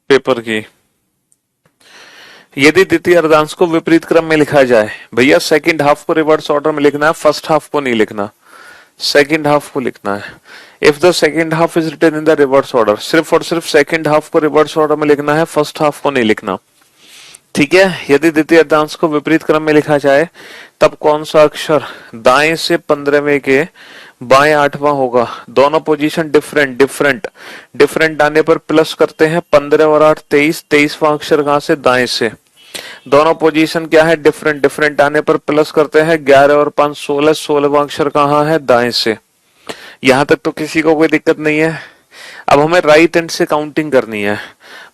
पेपर की। यदि द्वितीय अर्धांश को विपरीत क्रम में लिखा जाए, भैया सेकंड हाफ को रिवर्स ऑर्डर में लिखना है, फर्स्ट हाफ को नहीं लिखना, सेकंड हाफ को लिखना है। If the second half is written in the reverse order, सिर्फ और सिर्फ सेकंड हाफ को रिवर्स ऑर्डर में लिखना है, फर्स्ट हाफ को नहीं लिखना। ठीक है, यदि द्वितीय अर्धांश को विपरीत क्रम में लिखा जाए, तब कौन सा अक्षर दाएं से 15वें के बाएं 8वां होगा? दोनों पोजीशन डिफरेंट डिफरेंट डिफरेंट आने पर प्लस करते हैं, 15 और 8 23, 23वां अक्षर कहां से? दाएं से। दोनों पोजीशन क्या है? डिफरेंट डिफरेंट आने पर प्लस करते हैं, 11 और 5 16, 16वां अक्षर कहां है? दाएं से। यहां तक तो किसी को कोई दिक्कत नहीं है। अब हमें राइट एंड से काउंटिंग करनी है।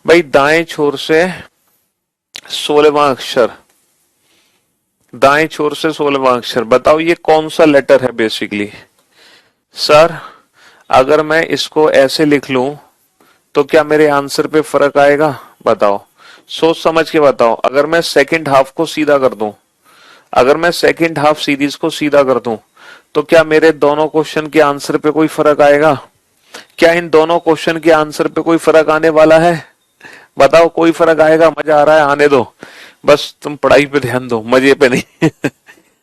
भाई दाएं छोर से 16वां अक्षर, दाएं छोर से 16वां अक्षर, बताओ ये कौन सा लेटर है बेसिकली? सर, अगर मैं इसको ऐसे लिख लूं तो क्या मेरे आंसर पे फर्क आएगा? बताओ, सोच समझ के बताओ। अगर मैं सेकंड हाफ को सीधा कर दूं, अगर मैं सेकंड हाफ सीरीज को सीधा कर दूं, तो क्या मेरे दोनों क्वेश्चन के आंसर पे कोई फर्क आएगा? क्या इन दोनों क्वेश्चन के आंसर पे कोई फर्क आने वाला है? बताओ, कोई फर्क आएगा? मजा आ रहा है? आने दो, बस तुम पढ़ाई पे ध्यान दो, मजे पे नहीं।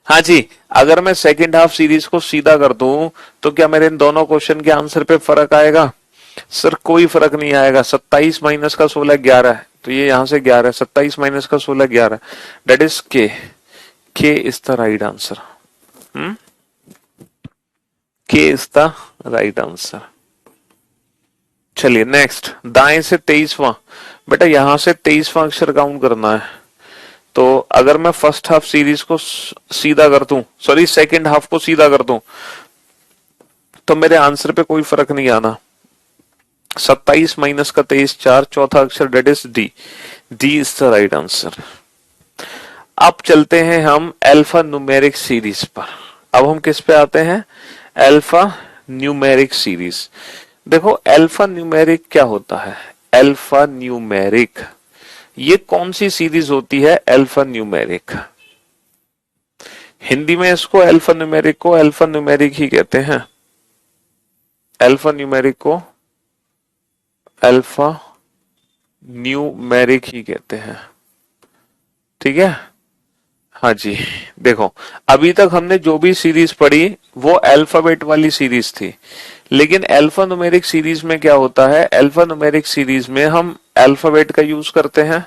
हाँ जी, अगर मैं सेकंड हाफ सीरीज को सीधा कर दूं, तो क्या मेरे इन दोनों क्वेश्चन के आंसर पे फर्क आएगा? सर, कोई फर्क नहीं आएगा। 27 माइनस का 16 11 है, तो ये यहां से 11 है। 27 माइनस का 16 11, दैट इज के। के इज द राइट आंसर। के इज द राइट आंसर। चलिए नेक्स्ट, दाएं से 23वां, बेटा यहां से 23वां अक्षर काउंट करना है। तो अगर मैं फर्स्ट हाफ सीरीज को सीधा कर दूं, सॉरी सेकंड हाफ को सीधा कर दूं, तो मेरे आंसर पे कोई फर्क नहीं आना। 27 माइनस का 23 4, चौथा अक्षर that is D. D is the right answer. अब चलते हैं हम अल्फा न्यूमेरिक सीरीज पर। अब हम किस पे आते हैं? Alpha numeric series. देखो, अल्फा न्यूमेरिक क्या होता है? अल्फा न्यूमेरिक ये कौन सी सीरीज होती है? अल्फा न्यूमेरिक हिंदी में इसको अल्फा न्यूमेरिक को अल्फा न्यूमेरिक ही कहते हैं, अल्फा न्यूमेरिक को अल्फा न्यूमेरिक ही कहते हैं। ठीक है, हाँ जी। देखो अभी तक हमने जो भी सीरीज पढ़ी वो अल्फाबेट वाली सीरीज थी, लेकिन अल्फा न्यूमेरिक सीरीज में क्या होता है, अल्फा न्यूमेरिक सीरीज में हम अल्फाबेट का यूज करते हैं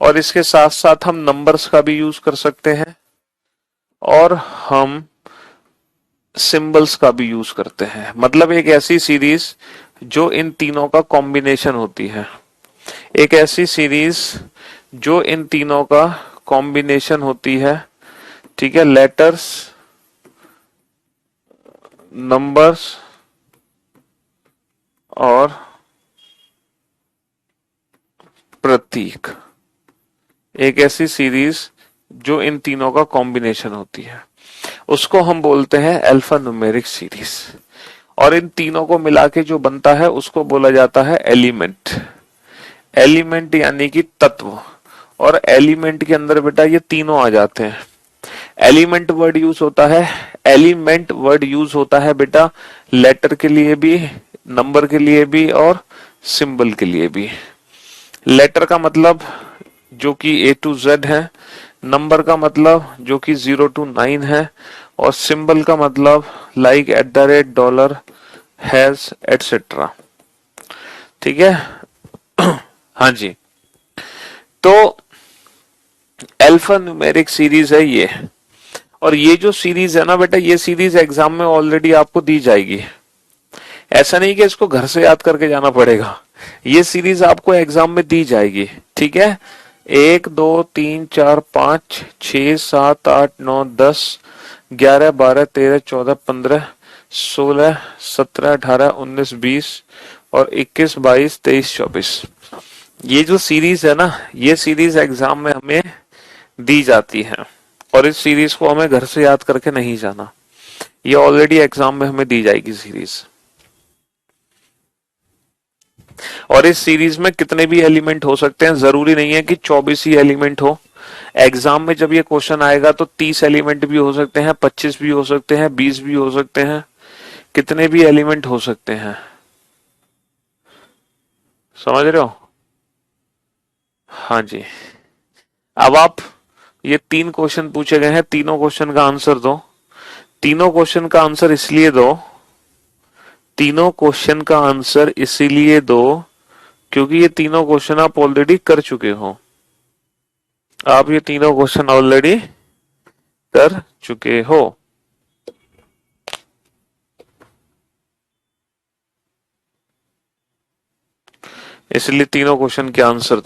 और इसके साथ साथ हम नंबर्स का भी यूज कर सकते हैं और हम सिंबल्स का भी यूज करते हैं। मतलब एक ऐसी सीरीज जो इन तीनों का कॉम्बिनेशन होती है, एक ऐसी सीरीज जो इन तीनों का कॉम्बिनेशन होती है। ठीक है, लेटर्स, नंबर्स और प्रतीक, एक ऐसी सीरीज जो इन तीनों का कॉम्बिनेशन होती है, उसको हम बोलते हैं अल्फा न्यूमेरिक सीरीज। और इन तीनों को मिला के जो बनता है उसको बोला जाता है एलिमेंट। एलिमेंट यानी कि तत्व, और एलिमेंट के अंदर बेटा ये तीनों आ जाते हैं। एलिमेंट वर्ड यूज होता है, एलिमेंट वर्ड यूज होता है बेटा लेटर के लिए भी, नंबर के लिए भी और सिंबल के लिए भी। लेटर का मतलब जो कि A to Z है, नंबर का मतलब जो कि 0 to 9 है, और सिंबल का मतलब लाइक @ डॉलर, हैज एटसेट्रा। ठीक है हाँ जी, तो अल्फा न्यूमेरिक सीरीज है ये। और ये जो सीरीज है ना बेटा, ये सीरीज एग्जाम में ऑलरेडी आपको दी जाएगी। ऐसा नहीं कि इसको घर से याद करके जाना पड़ेगा, ये सीरीज आपको एग्जाम में दी जाएगी। ठीक है, 1 2 3 4 5 6 7 8 9 10 11 12 13 14 15 16 17 18 19 20 और 21 22 23 24। ये जो सीरीज है ना, ये सीरीज एग्जाम में हमें दी जाती है और इस सीरीज को हमें घर से याद करके नहीं जाना, ये ऑलरेडी एग्जाम में हमें दी जाएगी सीरीज। और इस सीरीज में कितने भी एलिमेंट हो सकते हैं, जरूरी नहीं है कि 24 ही एलिमेंट हो। एग्जाम में जब ये क्वेश्चन आएगा तो 30 एलिमेंट भी हो सकते हैं, 25 भी हो सकते हैं, 20 भी हो सकते हैं, कितने भी एलिमेंट हो सकते हैं। समझ रहे हो? हाँ जी। अब आप ये 3 क्वेश्चन पूछे गए हैं, तीनों क्वेश्चन का आंसर दो। तीनों क्वेश्चन का आंसर इसलिए दो, तीनों क्वेश्चन का आंसर इसीलिए दो क्योंकि ये तीनों क्वेश्चन आप ऑलरेडी कर चुके हो। आप ये तीनों क्वेश्चन ऑलरेडी कर चुके हो, इसलिए तीनों क्वेश्चन के आंसर।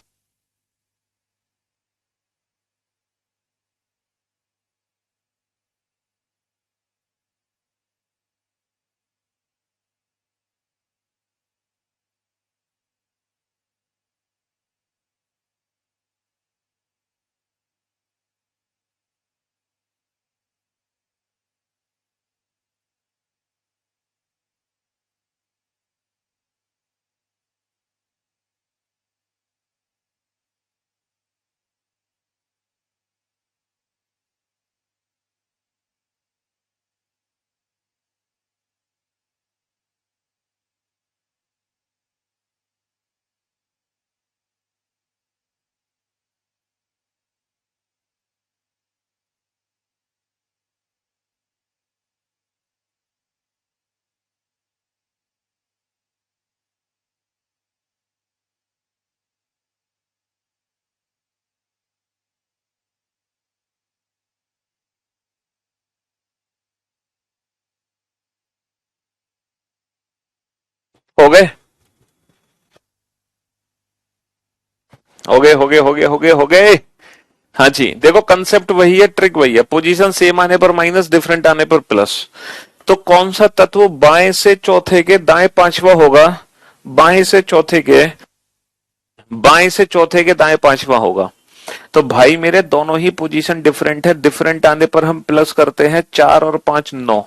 हो गए हो गए हो गए हो गए हो गए हो गए। हाँ जी, देखो कंसेप्ट वही है, ट्रिक वही है, पोजीशन सेम आने पर माइनस, डिफरेंट आने पर प्लस। तो कौन सा तत्व बाएं से चौथे के दाएं पांचवा होगा, बाएं से चौथे के, बाएं से चौथे के दाएं पांचवा होगा। तो भाई मेरे दोनों ही पोजीशन डिफरेंट है, डिफरेंट आने पर हम प्लस करते हैं, 4 और 5 9।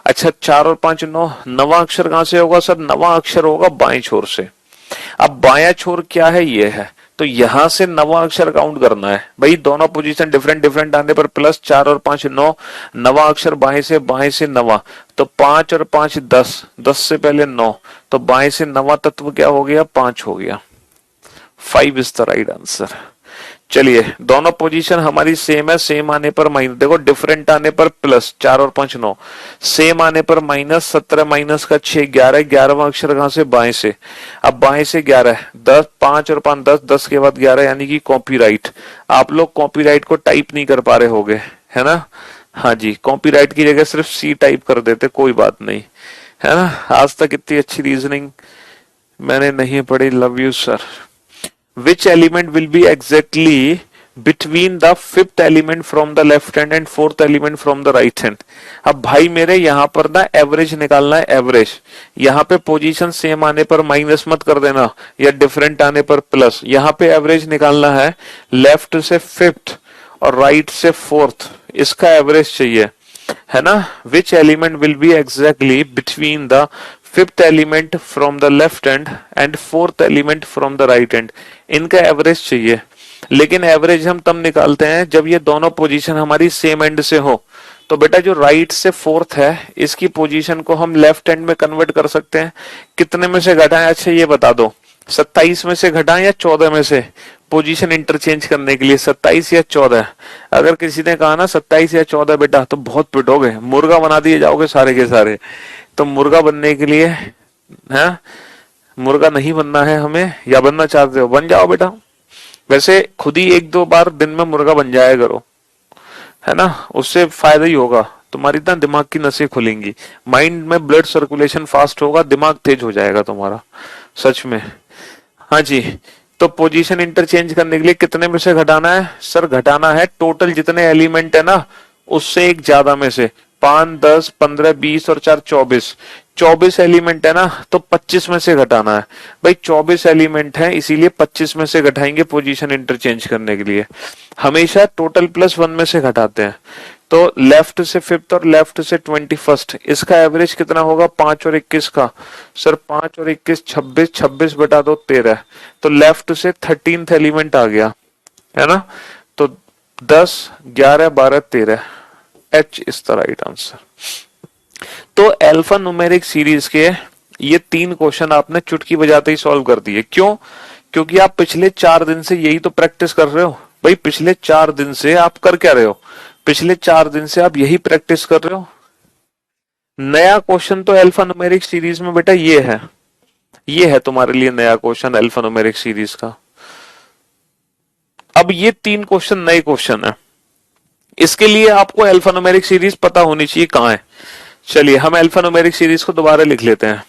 अच्छा 4 और 5 9, नवा अक्षर कहां से होगा सर, नवा अक्षर होगा बाएं छोर से। अब बाया छोर क्या है, ये है, तो यहां से नवा अक्षर काउंट करना है भाई। दोनों पोजीशन डिफरेंट डिफरेंट आने पर प्लस 4 और 5 9, नवा अक्षर बाएं से नवा, तो 5 और 5 10, 10 से पहले 9, तो बाएं से नवा तत्व क्या हो गया, 5 हो गया। 5 इज द राइट आंसर। चलिए दोनों पोजीशन हमारी सेम है, सेम आने पर माइनस, देखो डिफरेंट आने पर प्लस 4 और 5 9, सेम आने पर माइनस 17 माइनस का 6 11, 11वां अक्षर कहां से, बाएं से। अब बाएं से 11 10, 5 और 5 10, 10 के बाद 11 यानी कि कॉपीराइट। आप लोग कॉपीराइट को टाइप नहीं कर पा रहे होगे, है ना। हाँ जी, कॉपीराइट की जगह सिर्फ सी टाइप कर देते, कोई बात नहीं, है ना। आज तक इतनी अच्छी रीजनिंग मैंने नहीं पढ़ी, love you sir. Which element will be exactly between the fifth element from the left hand and fourth element from the right hand? अब भाई मेरे यहाँ पर ना एवरेज निकालना है, एवरेज। यहाँ पे पोजीशन सेम आने पर माइनस मत कर देना, या डिफरेंट आने पर प्लस। यहाँ पे एवरेज निकालना है, लेफ्ट से फिफ्थ और राइट से फोर्थ, इसका एवरेज चाहिए, है ना। विच element will B exactly between the fifth element from the left hand and fourth element from the right hand, इनका एवरेज चाहिए। लेकिन एवरेज हम तब निकालते हैं जब ये दोनों पोजीशन हमारी सेम एंड से हो। तो बेटा जो राइट से फोर्थ है, इसकी पोजीशन को हम लेफ्ट हैंड में कन्वर्ट कर सकते हैं। कितने में से घटाएं, अच्छा ये बता दो, 27 में से घटाएं या 14 में से, पोजीशन इंटरचेंज करने के लिए 27 या 14। अगर किसी ने कहा ना 27 या 14 बेटा, तो बहुत पिटोगे, मुर्गा बना दिए जाओगे सारे के सारे। तो मुर्गा बनने के लिए, है मुर्गा नहीं बनना है हमें, या बनना चाहते हो बन जाओ बेटा। वैसे खुद ही एक दो बार दिन में मुर्गा बन जाया करो, है ना, उससे फायदा ही होगा, तुम्हारी ना दिमाग की नसें खुलेंगी, माइंड में ब्लड सर्कुलेशन फास्ट होगा, दिमाग तेज हो जाएगा तुम्हारा, सच में। हाँ जी, तो पोजीशन इंटरचेंज करने के लिए कितने में से घटाना है सर, घटाना है टोटल जितने एलिमेंट है ना उससे एक ज्यादा में से। 5 10 15 20 और 4 24, 24 एलिमेंट है ना, तो 25 में से घटाना है भाई। 24 एलिमेंट है इसीलिए 25 में से घटाएंगे पोजीशन इंटरचेंज करने के लिए। हमेशा टोटल प्लस 1 में से घटाते हैं। तो लेफ्ट से फिफ्थ और लेफ्ट से 21, इसका एवरेज कितना होगा, 5 और 21 का। सर 5 और 21 26, 26 बटा दो 13, तो लेफ्ट से 13th एलिमेंट आ गया, है ना। तो 10 11 12 13, H is the right answer. तो अल्फा न्यूमेरिक सीरीज के ये 3 क्वेश्चन आपने चुटकी बजाते ही सॉल्व कर दिए। क्यों? क्योंकि आप पिछले 4 दिन से यही तो प्रैक्टिस कर रहे हो भाई। पिछले 4 दिन से आप कर क्या रहे हो, पिछले 4 दिन से आप यही प्रैक्टिस कर रहे हो। नया क्वेश्चन तो अल्फा न्यूमेरिक सीरीज में बेटा ये है तुम्हारे लिए नया क्वेश्चन अल्फा न्यूमेरिक सीरीज का। अब ये 3 क्वेश्चन नए क्वेश्चन है, इसके लिए आपको अल्फा न्यूमेरिक सीरीज पता होनी चाहिए कहां है। चलिए हम अल्फा न्यूमेरिक सीरीज को दोबारा लिख लेते हैं।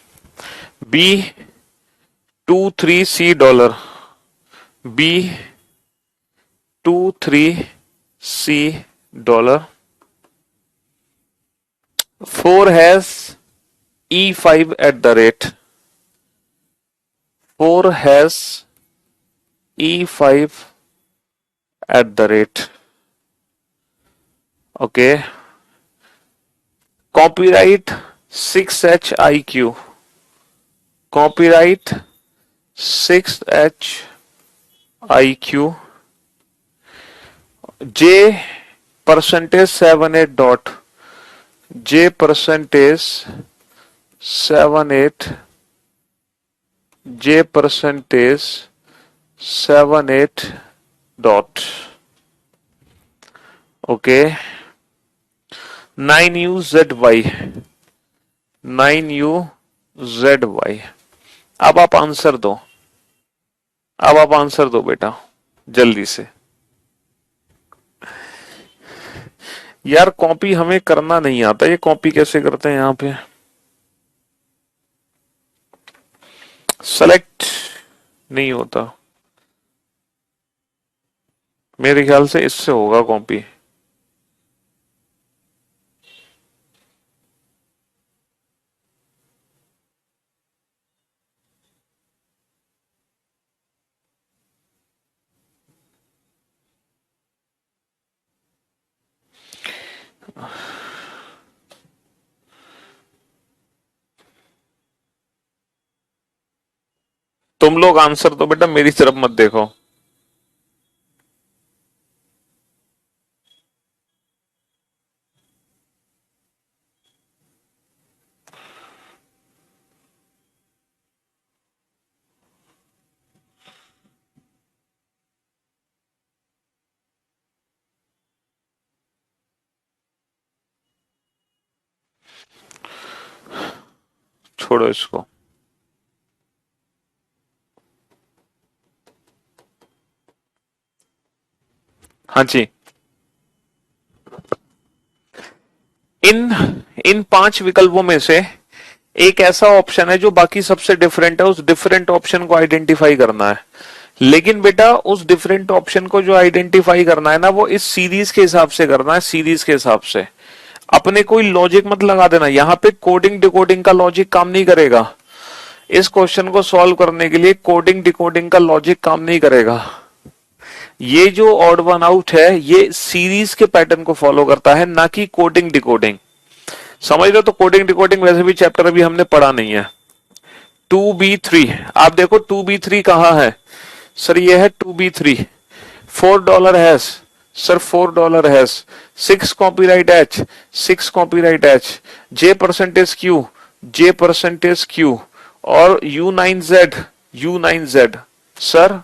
B23C$, B23C$, 4 has E5 at the rate, 4 has E5 at the rate. Okay. Copyright 6HIQ, copyright 6HIQ, J percentage 78 dot, J percentage 78, J percentage 78 dot. Okay. 9UZY, 9UZY। अब आप answer दो, अब आप आंसर दो बेटा जल्दी से। यार कॉपी हमें करना नहीं आता, ये कॉपी कैसे करते हैं यहाँ पे, सेलेक्ट नहीं होता। मेरे ख्याल से इससे होगा कॉपी। तुम लोग आंसर दो बेटा, मेरी तरफ मत देखो। छोड़ो इसको। हाँ जी, इन इन 5 विकल्पों में से एक ऐसा ऑप्शन है जो बाकी सबसे डिफरेंट है, उस डिफरेंट ऑप्शन को आइडेंटिफाई करना है। लेकिन बेटा उस डिफरेंट ऑप्शन को जो आइडेंटिफाई करना है ना, वो इस सीरीज के हिसाब से करना है, सीरीज के हिसाब से। अपने कोई लॉजिक मत लगा देना, यहां पे कोडिंग डिकोडिंग का लॉजिक काम नहीं करेगा। इस क्वेश्चन को सॉल्व करने के लिए कोडिंग डिकोडिंग का लॉजिक काम नहीं करेगा। ये जो ऑड वन आउट है ये सीरीज के पैटर्न को फॉलो करता है, ना कि कोडिंग डिकोडिंग। समझ लो, तो कोडिंग डिकोडिंग वैसे भी चैप्टर अभी हमने पढ़ा नहीं है। 2B3, आप देखो 2B3 कहां है सर, ये है 2B3। $4 has sir, $4 has. 6 copyright H, 6 copyright H. J percentage Q, J percentage Q। और U9Z, U9Z। सर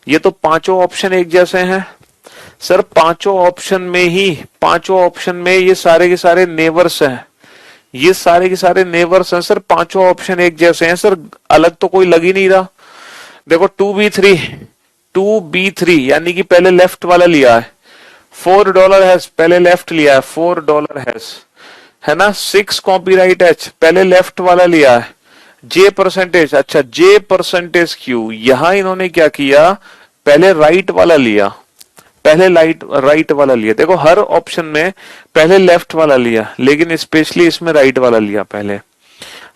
ये तो पांचों ऑप्शन एक जैसे हैं सर, पांचों ऑप्शन में ही, पांचों ऑप्शन में ये सारे के सारे नेबर्स हैं, ये सारे के सारे नेबर्स हैं सर, पांचों ऑप्शन एक जैसे हैं सर, अलग तो कोई लग ही नहीं रहा। देखो 2B3, 2B3 यानी कि पहले लेफ्ट वाला लिया है। $4 हैज, पहले लेफ्ट लिया है, $4 हैज, है ना। 6 कॉपीराइट एच, पहले लेफ्ट वाला लिया है। J परसेंटेज, अच्छा J परसेंटेज Q, यहां इन्होंने क्या किया, पहले राइट वाला लिया, पहले राइट वाला लिया। देखो हर ऑप्शन में पहले लेफ्ट वाला लिया, लेकिन स्पेशली इसमें राइट वाला लिया पहले।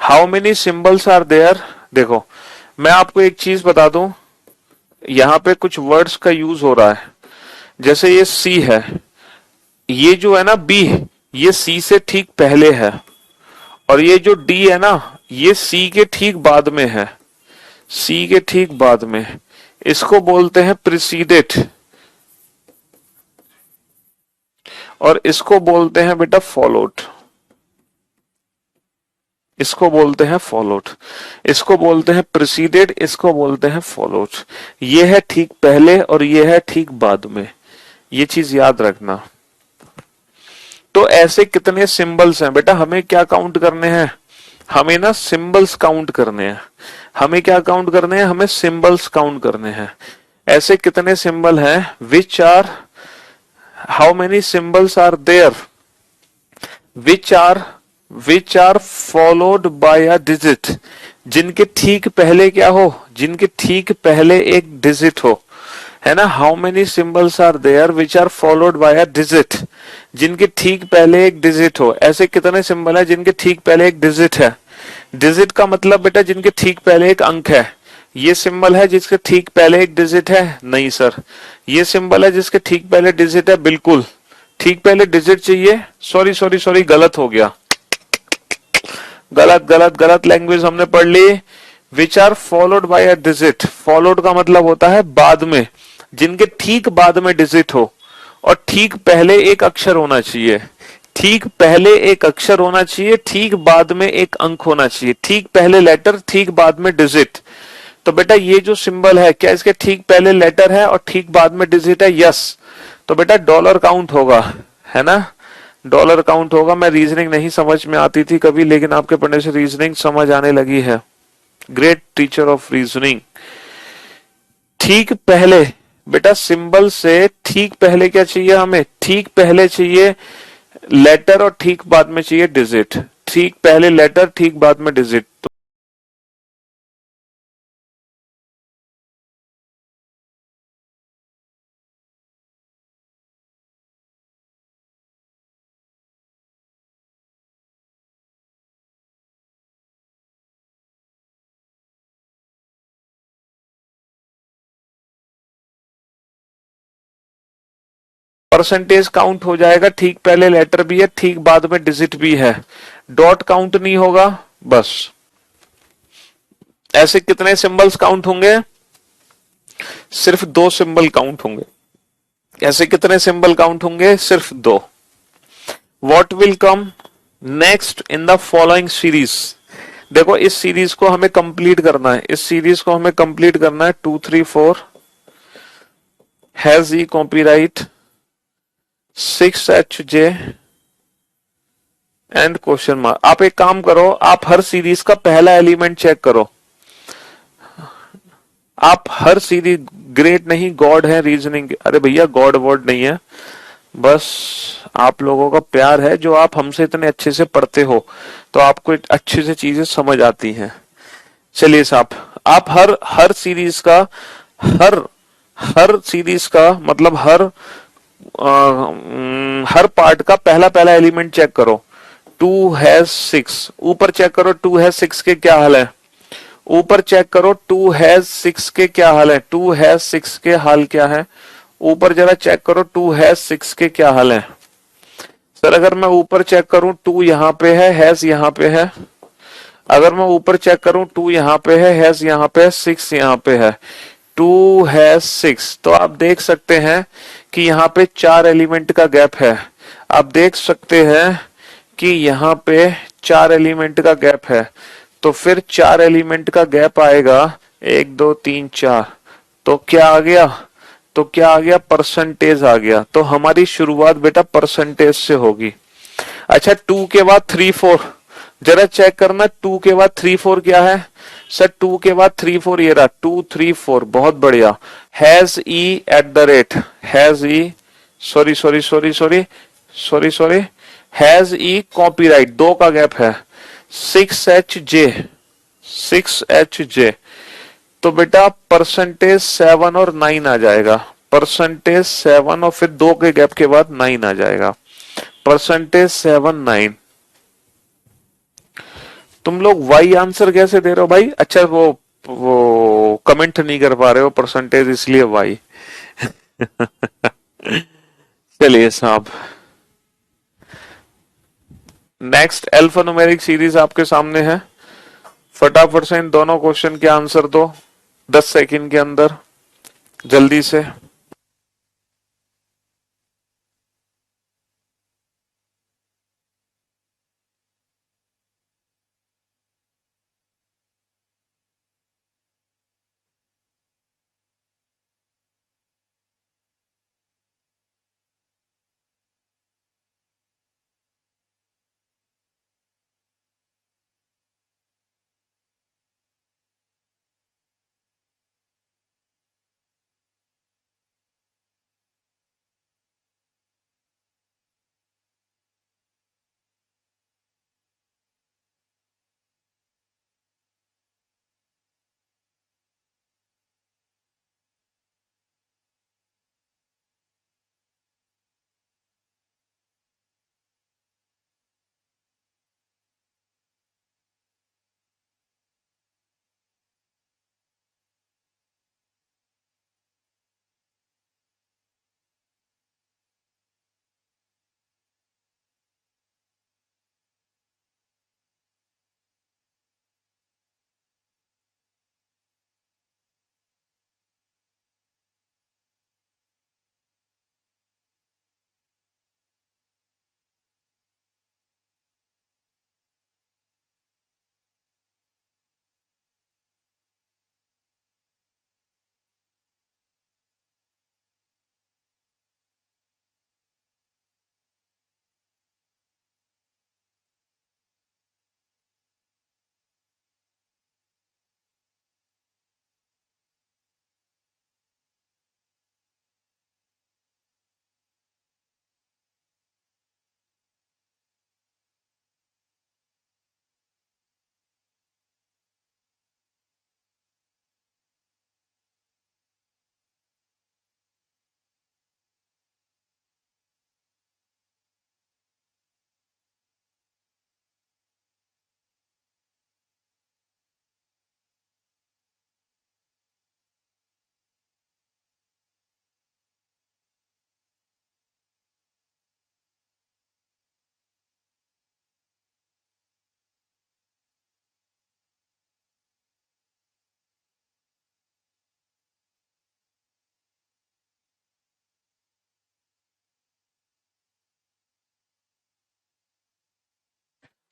How many symbols are there, देखो मैं आपको एक चीज बता दूं, यहां पे कुछ वर्ड्स का यूज हो रहा है। जैसे ये C है, ये जो है ना B, ये C से ठीक पहले है, और ये जो D है ना, ये C के ठीक बाद में है, C के ठीक बाद में। इसको बोलते हैं प्रिसीडेड, और इसको बोलते हैं बेटा फॉलोड, इसको बोलते हैं फॉलोड, इसको बोलते हैं प्रिसीडेड, इसको बोलते हैं फॉलोड। ये है ठीक पहले और ये है ठीक बाद में, ये चीज याद रखना। तो ऐसे कितने सिंबल्स हैं बेटा, हमें क्या काउंट करने हैं, हमें ना सिंबल्स काउंट करने हैं। हमें क्या काउंट करने हैं, हमें सिंबल्स काउंट करने हैं। ऐसे कितने सिंबल हैं, which are, how many symbols are there which are followed by a digit, जिनके ठीक पहले क्या हो, जिनके ठीक पहले एक डिजिट हो, है ना। How many symbols are there which are followed by a digit, जिनके ठीक पहले एक डिजिट हो। ऐसे कितने सिंबल है जिनके ठीक पहले एक डिजिट है। डिजिट का मतलब बेटा जिनके ठीक पहले एक अंक है। ये सिंबल है जिसके ठीक पहले एक डिजिट है, नहीं सर। ये सिंबल है जिसके ठीक पहले डिजिट है, बिल्कुल ठीक पहले डिजिट चाहिए। सॉरी सॉरी सॉरी, गलत हो गया, गलत गलत गलत लैंग्वेज हमने पढ़ ली। Which are followed by a digit, followed का मतलब होता है बाद में, जिनके ठीक बाद में डिजिट हो, और ठीक पहले एक अक्षर होना चाहिए, ठीक पहले एक अक्षर होना चाहिए, ठीक बाद में एक अंक होना चाहिए, ठीक पहले लेटर ठीक बाद में डिजिट। तो बेटा ये जो सिंबल है, क्या इसके ठीक पहले लेटर है और ठीक बाद में डिजिट है, यस। तो बेटा डॉलर काउंट होगा, है ना, डॉलर काउंट होगा। मैं रीजनिंग नहीं समझ में आती थी कभी, लेकिन आपके पढ़ने से रीजनिंग समझ आने लगी है। Great teacher of reasoning. ठीक पहले बेटा सिंबल से ठीक पहले क्या चाहिए हमें, ठीक पहले चाहिए लेटर और ठीक बाद में चाहिए डिजिट, ठीक पहले लेटर ठीक बाद में डिजिट। परसेंटेज काउंट हो जाएगा, ठीक पहले लेटर भी है, ठीक बाद में डिजिट भी है, डॉट काउंट नहीं होगा बस। ऐसे कितने सिंबल्स काउंट होंगे, सिर्फ 2 सिंबल काउंट होंगे। ऐसे कितने सिंबल काउंट होंगे, सिर्फ 2। What will come next in the following series, देखो इस सीरीज को हमें कंप्लीट करना है, इस सीरीज को हमें कंप्लीट करना है। 2 3 4 has E copyright, 6 HJ, and question mark. आप एक काम करो, आप हर सीरीज का पहला एलिमेंट चेक करो। आप हर सीरीज, ग्रेट नहीं गॉड है रीजनिंग, अरे भैया गॉड वर्ड नहीं है, बस आप लोगों का प्यार है जो आप हमसे इतने अच्छे से पढ़ते हो, तो आपको अच्छे से चीजें समझ आती हैं। चलिए साहब, आप हर हर सीरीज का, हर हर सीरीज का मतलब हर पार्ट का पहला पहला एलिमेंट चेक करो। 2 has 6, ऊपर चेक करो 2 has 6 के क्या हाल है। ऊपर चेक करो 2 has 6 के क्या हाल है। 2 has 6 के हाल क्या है। ऊपर जरा चेक करो 2 has 6 के क्या हाल है। सर अगर मैं ऊपर चेक करूं 2 यहाँ पे है, हैज यहाँ पे है। अगर मैं ऊपर चेक करूं 2 यहाँ पे है, हैज यहाँ पे है, 6 यहाँ पे है। 2 has 6, तो आप देख सकते हैं कि यहाँ पे 4 एलिमेंट का गैप है। आप देख सकते हैं कि यहाँ पे 4 एलिमेंट का गैप है। तो फिर 4 एलिमेंट का गैप आएगा, 1 2 3 4, तो क्या आ गया, तो क्या आ गया, परसेंटेज आ गया। तो हमारी शुरुआत बेटा परसेंटेज से होगी। अच्छा 2 के बाद 3 4, जरा चेक करना 2 के बाद 3 4 क्या है। सर 2 के बाद 3 4 ये रहा, 2 3 4, बहुत बढ़िया। Has E at the rate, has E, sorry sorry sorry sorry sorry sorry, has E copyright, 2 का गैप है। 6 एच जे, तो बेटा परसेंटेज 7 और 9 आ जाएगा। परसेंटेज 7 और फिर 2 के गैप के बाद 9 आ जाएगा। परसेंटेज 7 9। तुम लोग वाई आंसर कैसे दे रहे हो भाई। अच्छा वो कमेंट नहीं कर पा रहे हो परसेंटेज, इसलिए वाई। चलिए साहब, नेक्स्ट अल्फान्यूमेरिक सीरीज आपके सामने है। फटाफट से इन दोनों क्वेश्चन के आंसर दो 10 सेकंड के अंदर, जल्दी से।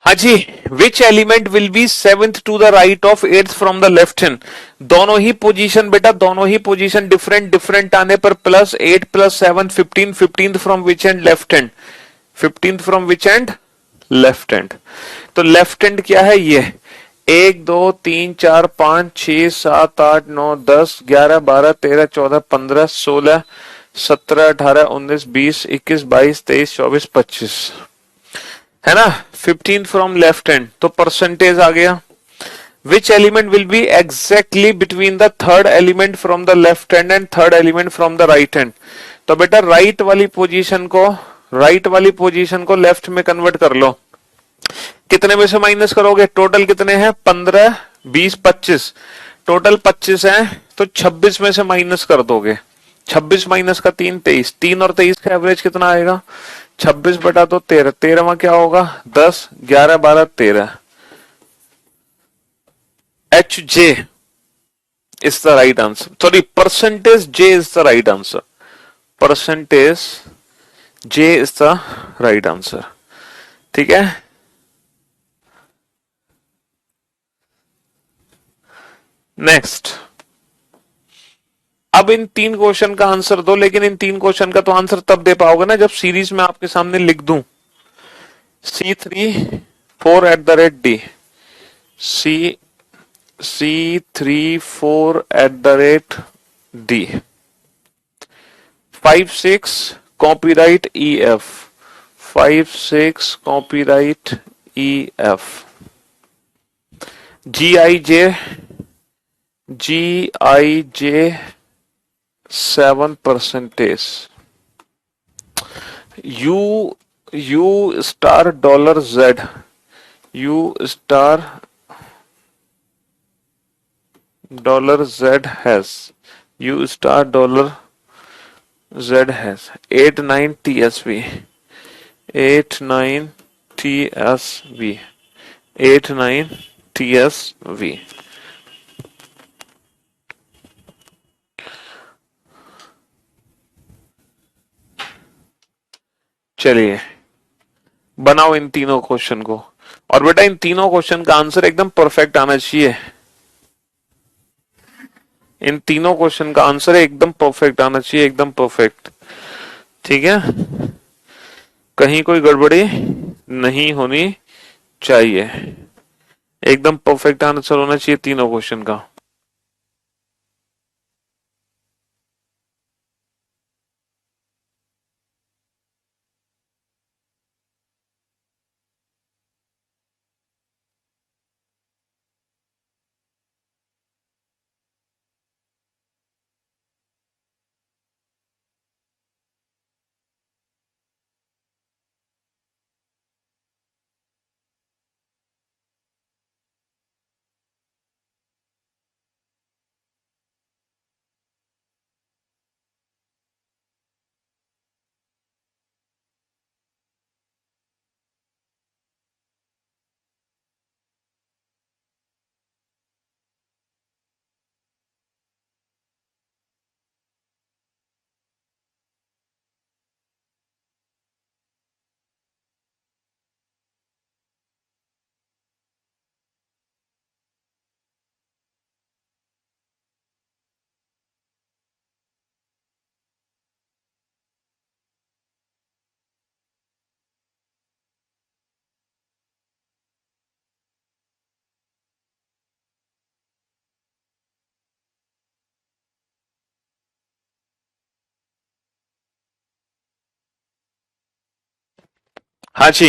हाँ जी, which element will be 7th to the right of 8th from the left hand. दोनों ही पोजीशन बेटा, दोनों ही पोजीशन डिफरेंट डिफरेंट आने पर +8 +7 15, 15th from which and, left hand. 15th from which and, left hand. तो लेफ्ट हैंड क्या है, ये 1 2 3 4 5 6 7 8 9 10 11 12 13 14 15 16 17 18 19 20 21 22 23 24 25 है ना। 15 फ्रॉम लेफ्ट हैंड, तो परसेंटेज आ गया। Which element will be exactly between the third element from the left hand and third element from the right hand? तो बेटा राइट वाली पोजीशन को लेफ्ट में कन्वर्ट कर लो। कितने में से माइनस करोगे, टोटल कितने हैं 15 20 25, टोटल 25 है, तो 26 में से माइनस कर दोगे। 26 माइनस का 3 23, 3 और 23 का एवरेज कितना आएगा 26 बटा तो 13, 13 में क्या होगा 10 11 12 13। H J is the right answer. Sorry, percentage J is the right answer. Percentage J is the right answer. ठीक है। नेक्स्ट, अब इन 3 क्वेश्चन का आंसर दो, लेकिन इन 3 क्वेश्चन का तो आंसर तब दे पाओगे ना जब सीरीज में आपके सामने लिख दूं। C34 @ D, C34 @ D, 56 copyright EF, 56 copyright EF, GIJ 7%, U star dollar Z, U star dollar Z has, U star dollar Z has 89 TSV, 89 TSV, 89 TSV। चलिए बनाओ इन तीनों क्वेश्चन को, और बेटा इन तीनों क्वेश्चन का आंसर एकदम परफेक्ट आना चाहिए। इन तीनों क्वेश्चन का आंसर एकदम परफेक्ट आना चाहिए, एकदम परफेक्ट। ठीक है, कहीं कोई गड़बड़ी नहीं होनी चाहिए, एकदम परफेक्ट आंसर होना चाहिए तीनों क्वेश्चन का। हाँ जी,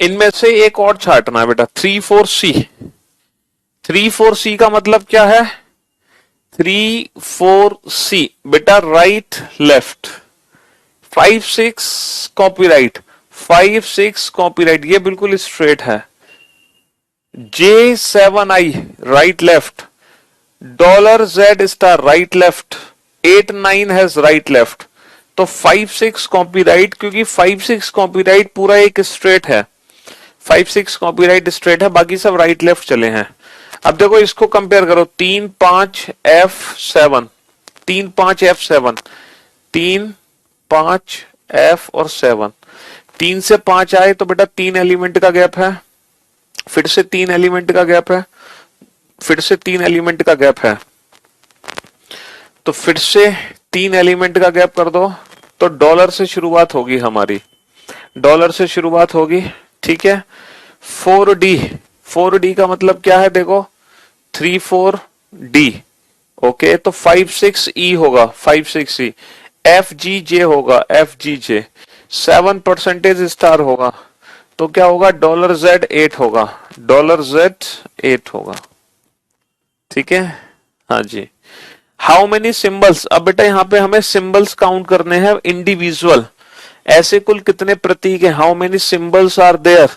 इनमें से एक और छाटना है बेटा, 34C। 34C का मतलब क्या है, 34C बेटा राइट लेफ्ट, 56 कॉपीराइट, 56 कॉपीराइट, ये बिल्कुल स्ट्रेट है। J7I right left, dollar Z star right left, 89 has right left, तो 56 कॉपीराइट, क्योंकि 56 कॉपीराइट पूरा एक स्ट्रेट है, 56 कॉपीराइट स्ट्रेट है, बाकी सब राइट लेफ्ट चले हैं। अब देखो इसको कंपेयर करो, 3 5 F7, 3 5 F7, 3 5 F और 7, 3 से 5 आए तो बेटा 3 एलिमेंट का गैप है, फिर से 3 एलिमेंट का गैप है, फिर से 3 एलिमेंट का गैप है, तो फिर से 3 एलिमेंट का गैप कर दो, तो डॉलर से शुरुआत होगी हमारी। डॉलर से शुरुआत होगी, ठीक है। 4D, 4D का मतलब क्या है देखो, 34D, ओके। तो 56E होगा, 56E। FGJ होगा, FGJ। 7% स्टार होगा, तो क्या होगा, $Z8 होगा, $Z8 होगा, ठीक है। हाँ जी। हाउ मेनी सिंबल्स, अब बेटा यहाँ पे हमें सिंबल्स काउंट करने हैं इंडिविजुअल, ऐसे कुल कितने प्रतीक हैं, how many symbols are there,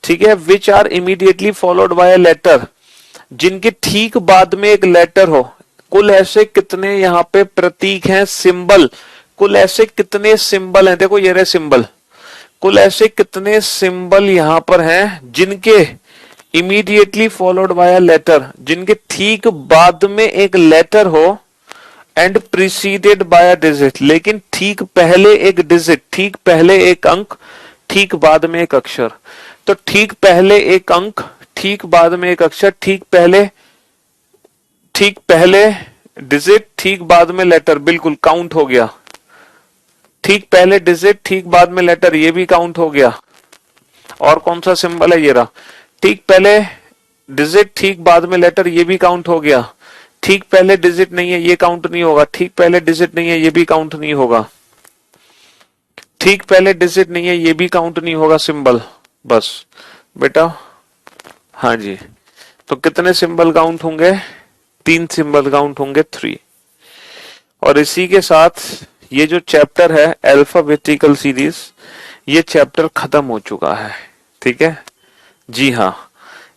ठीक है। Which are immediately followed by a letter, जिनके ठीक बाद में एक लेटर हो। कुल ऐसे कितने यहाँ पे प्रतीक हैं, सिंबल, कुल ऐसे कितने सिंबल हैं, देखो ये रहे सिंबल, कुल ऐसे कितने सिंबल यहां पर हैं जिनके immediately followed by a letter, जिनके ठीक बाद में एक लेटर हो and preceded by a digit, लेकिन ठीक पहले एक डिजिट, ठीक पहले एक अंक, ठीक बाद में एक अक्षर। तो ठीक पहले एक अंक, ठीक बाद में एक अक्षर, ठीक पहले डिजिट, ठीक बाद में लेटर, बिल्कुल काउंट हो गया। ठीक पहले डिजिट, ठीक बाद में लेटर, ये भी काउंट हो गया। और कौन सा सिंबल है, ये रहा, ठीक पहले डिजिट, ठीक बाद में लेटर, ये भी काउंट हो गया। ठीक पहले डिजिट नहीं है, ये काउंट नहीं होगा। ठीक पहले डिजिट नहीं है, ये भी काउंट नहीं होगा। ठीक पहले डिजिट नहीं है, ये भी काउंट नहीं होगा सिंबल। बस बेटा, हाँ जी। तो कितने सिंबल काउंट होंगे, 3 सिंबल काउंट होंगे, 3। और इसी के साथ ये जो चैप्टर है अल्फाबेटिकल सीरीज, ये चैप्टर खत्म हो चुका है, ठीक है जी। हाँ,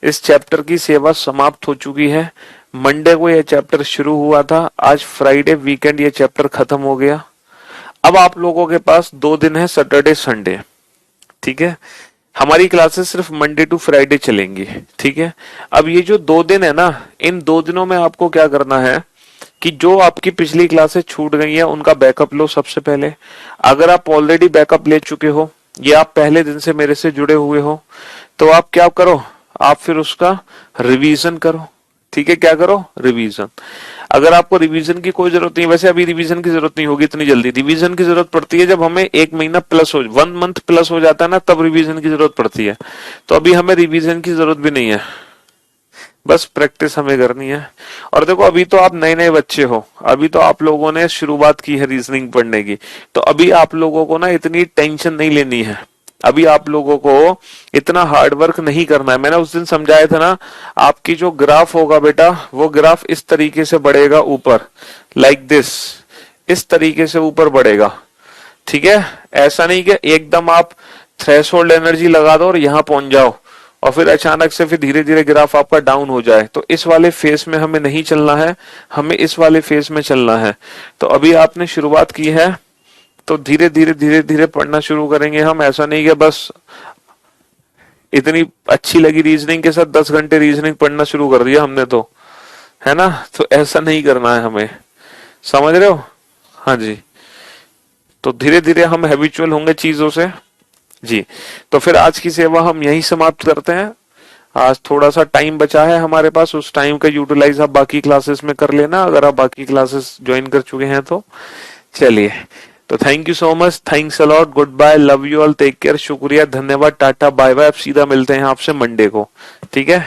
इस चैप्टर की सेवा समाप्त हो चुकी है। मंडे को यह चैप्टर शुरू हुआ था, आज फ्राइडे वीकेंड ये चैप्टर खत्म हो गया। अब आप लोगों के पास 2 दिन है, सैटरडे संडे, ठीक है। हमारी क्लासेस सिर्फ मंडे टू फ्राइडे चलेंगी, ठीक है। अब ये जो 2 दिन है ना, इन 2 दिनों में आपको क्या करना है कि जो आपकी पिछली क्लासेस छूट गई है उनका बैकअप लो सबसे पहले। अगर आप ऑलरेडी बैकअप ले चुके हो या आप पहले दिन से मेरे से जुड़े हुए हो, तो आप क्या करो, आप फिर उसका रिवीजन करो, ठीक है। क्या करो, रिवीजन। अगर आपको रिवीजन की कोई जरूरत नहीं, वैसे अभी रिवीजन की जरूरत नहीं होगी इतनी जल्दी, रिवीजन की जरूरत पड़ती है जब हमें 1 महीना प्लस हो, 1 मंथ प्लस हो जाता है ना, तब रिवीजन की जरूरत पड़ती है। तो अभी हमें रिवीजन की जरूरत भी नहीं है, बस प्रैक्टिस हमें करनी है। और देखो, अभी तो आप नए नए बच्चे हो, अभी तो आप लोगों ने शुरुआत की है रीजनिंग पढ़ने की, तो अभी आप लोगों को ना इतनी टेंशन नहीं लेनी है, अभी आप लोगों को इतना हार्ड वर्क नहीं करना है। मैंने उस दिन समझाया था ना, आपकी जो ग्राफ होगा बेटा, वो ग्राफ इस तरीके से बढ़ेगा ऊपर, लाइक दिस, इस तरीके से ऊपर बढ़ेगा, ठीक है। ऐसा नहीं कि एकदम आप थ्रेशोल्ड एनर्जी लगा दो और यहां पहुंच जाओ और फिर अचानक से फिर धीरे धीरे ग्राफ आपका डाउन हो जाए। तो इस वाले फेस में हमें नहीं चलना है, हमें इस वाले फेस में चलना है। तो अभी आपने शुरुआत की है, तो धीरे धीरे पढ़ना शुरू करेंगे हम। ऐसा नहीं कि बस इतनी अच्छी लगी रीजनिंग के साथ 10 घंटे रीजनिंग पढ़ना शुरू कर दिया हमने, तो है ना, तो ऐसा नहीं करना है हमें, समझ रहे हो। हाँ जी, तो धीरे धीरे हम हैबिचुअल होंगे चीजों से जी। तो फिर आज की सेवा हम यहीं समाप्त करते हैं। आज थोड़ा सा टाइम बचा है हमारे पास, उस टाइम का यूटिलाइज आप बाकी क्लासेस में कर लेना, अगर आप बाकी क्लासेस ज्वाइन कर चुके हैं तो। चलिए, तो thank you so much, thanks a lot, good bye, love you all, take care, शुक्रिया, धन्यवाद, टाटा, बाय बाय। अब सीधा मिलते हैं आपसे मंडे को, ठीक है।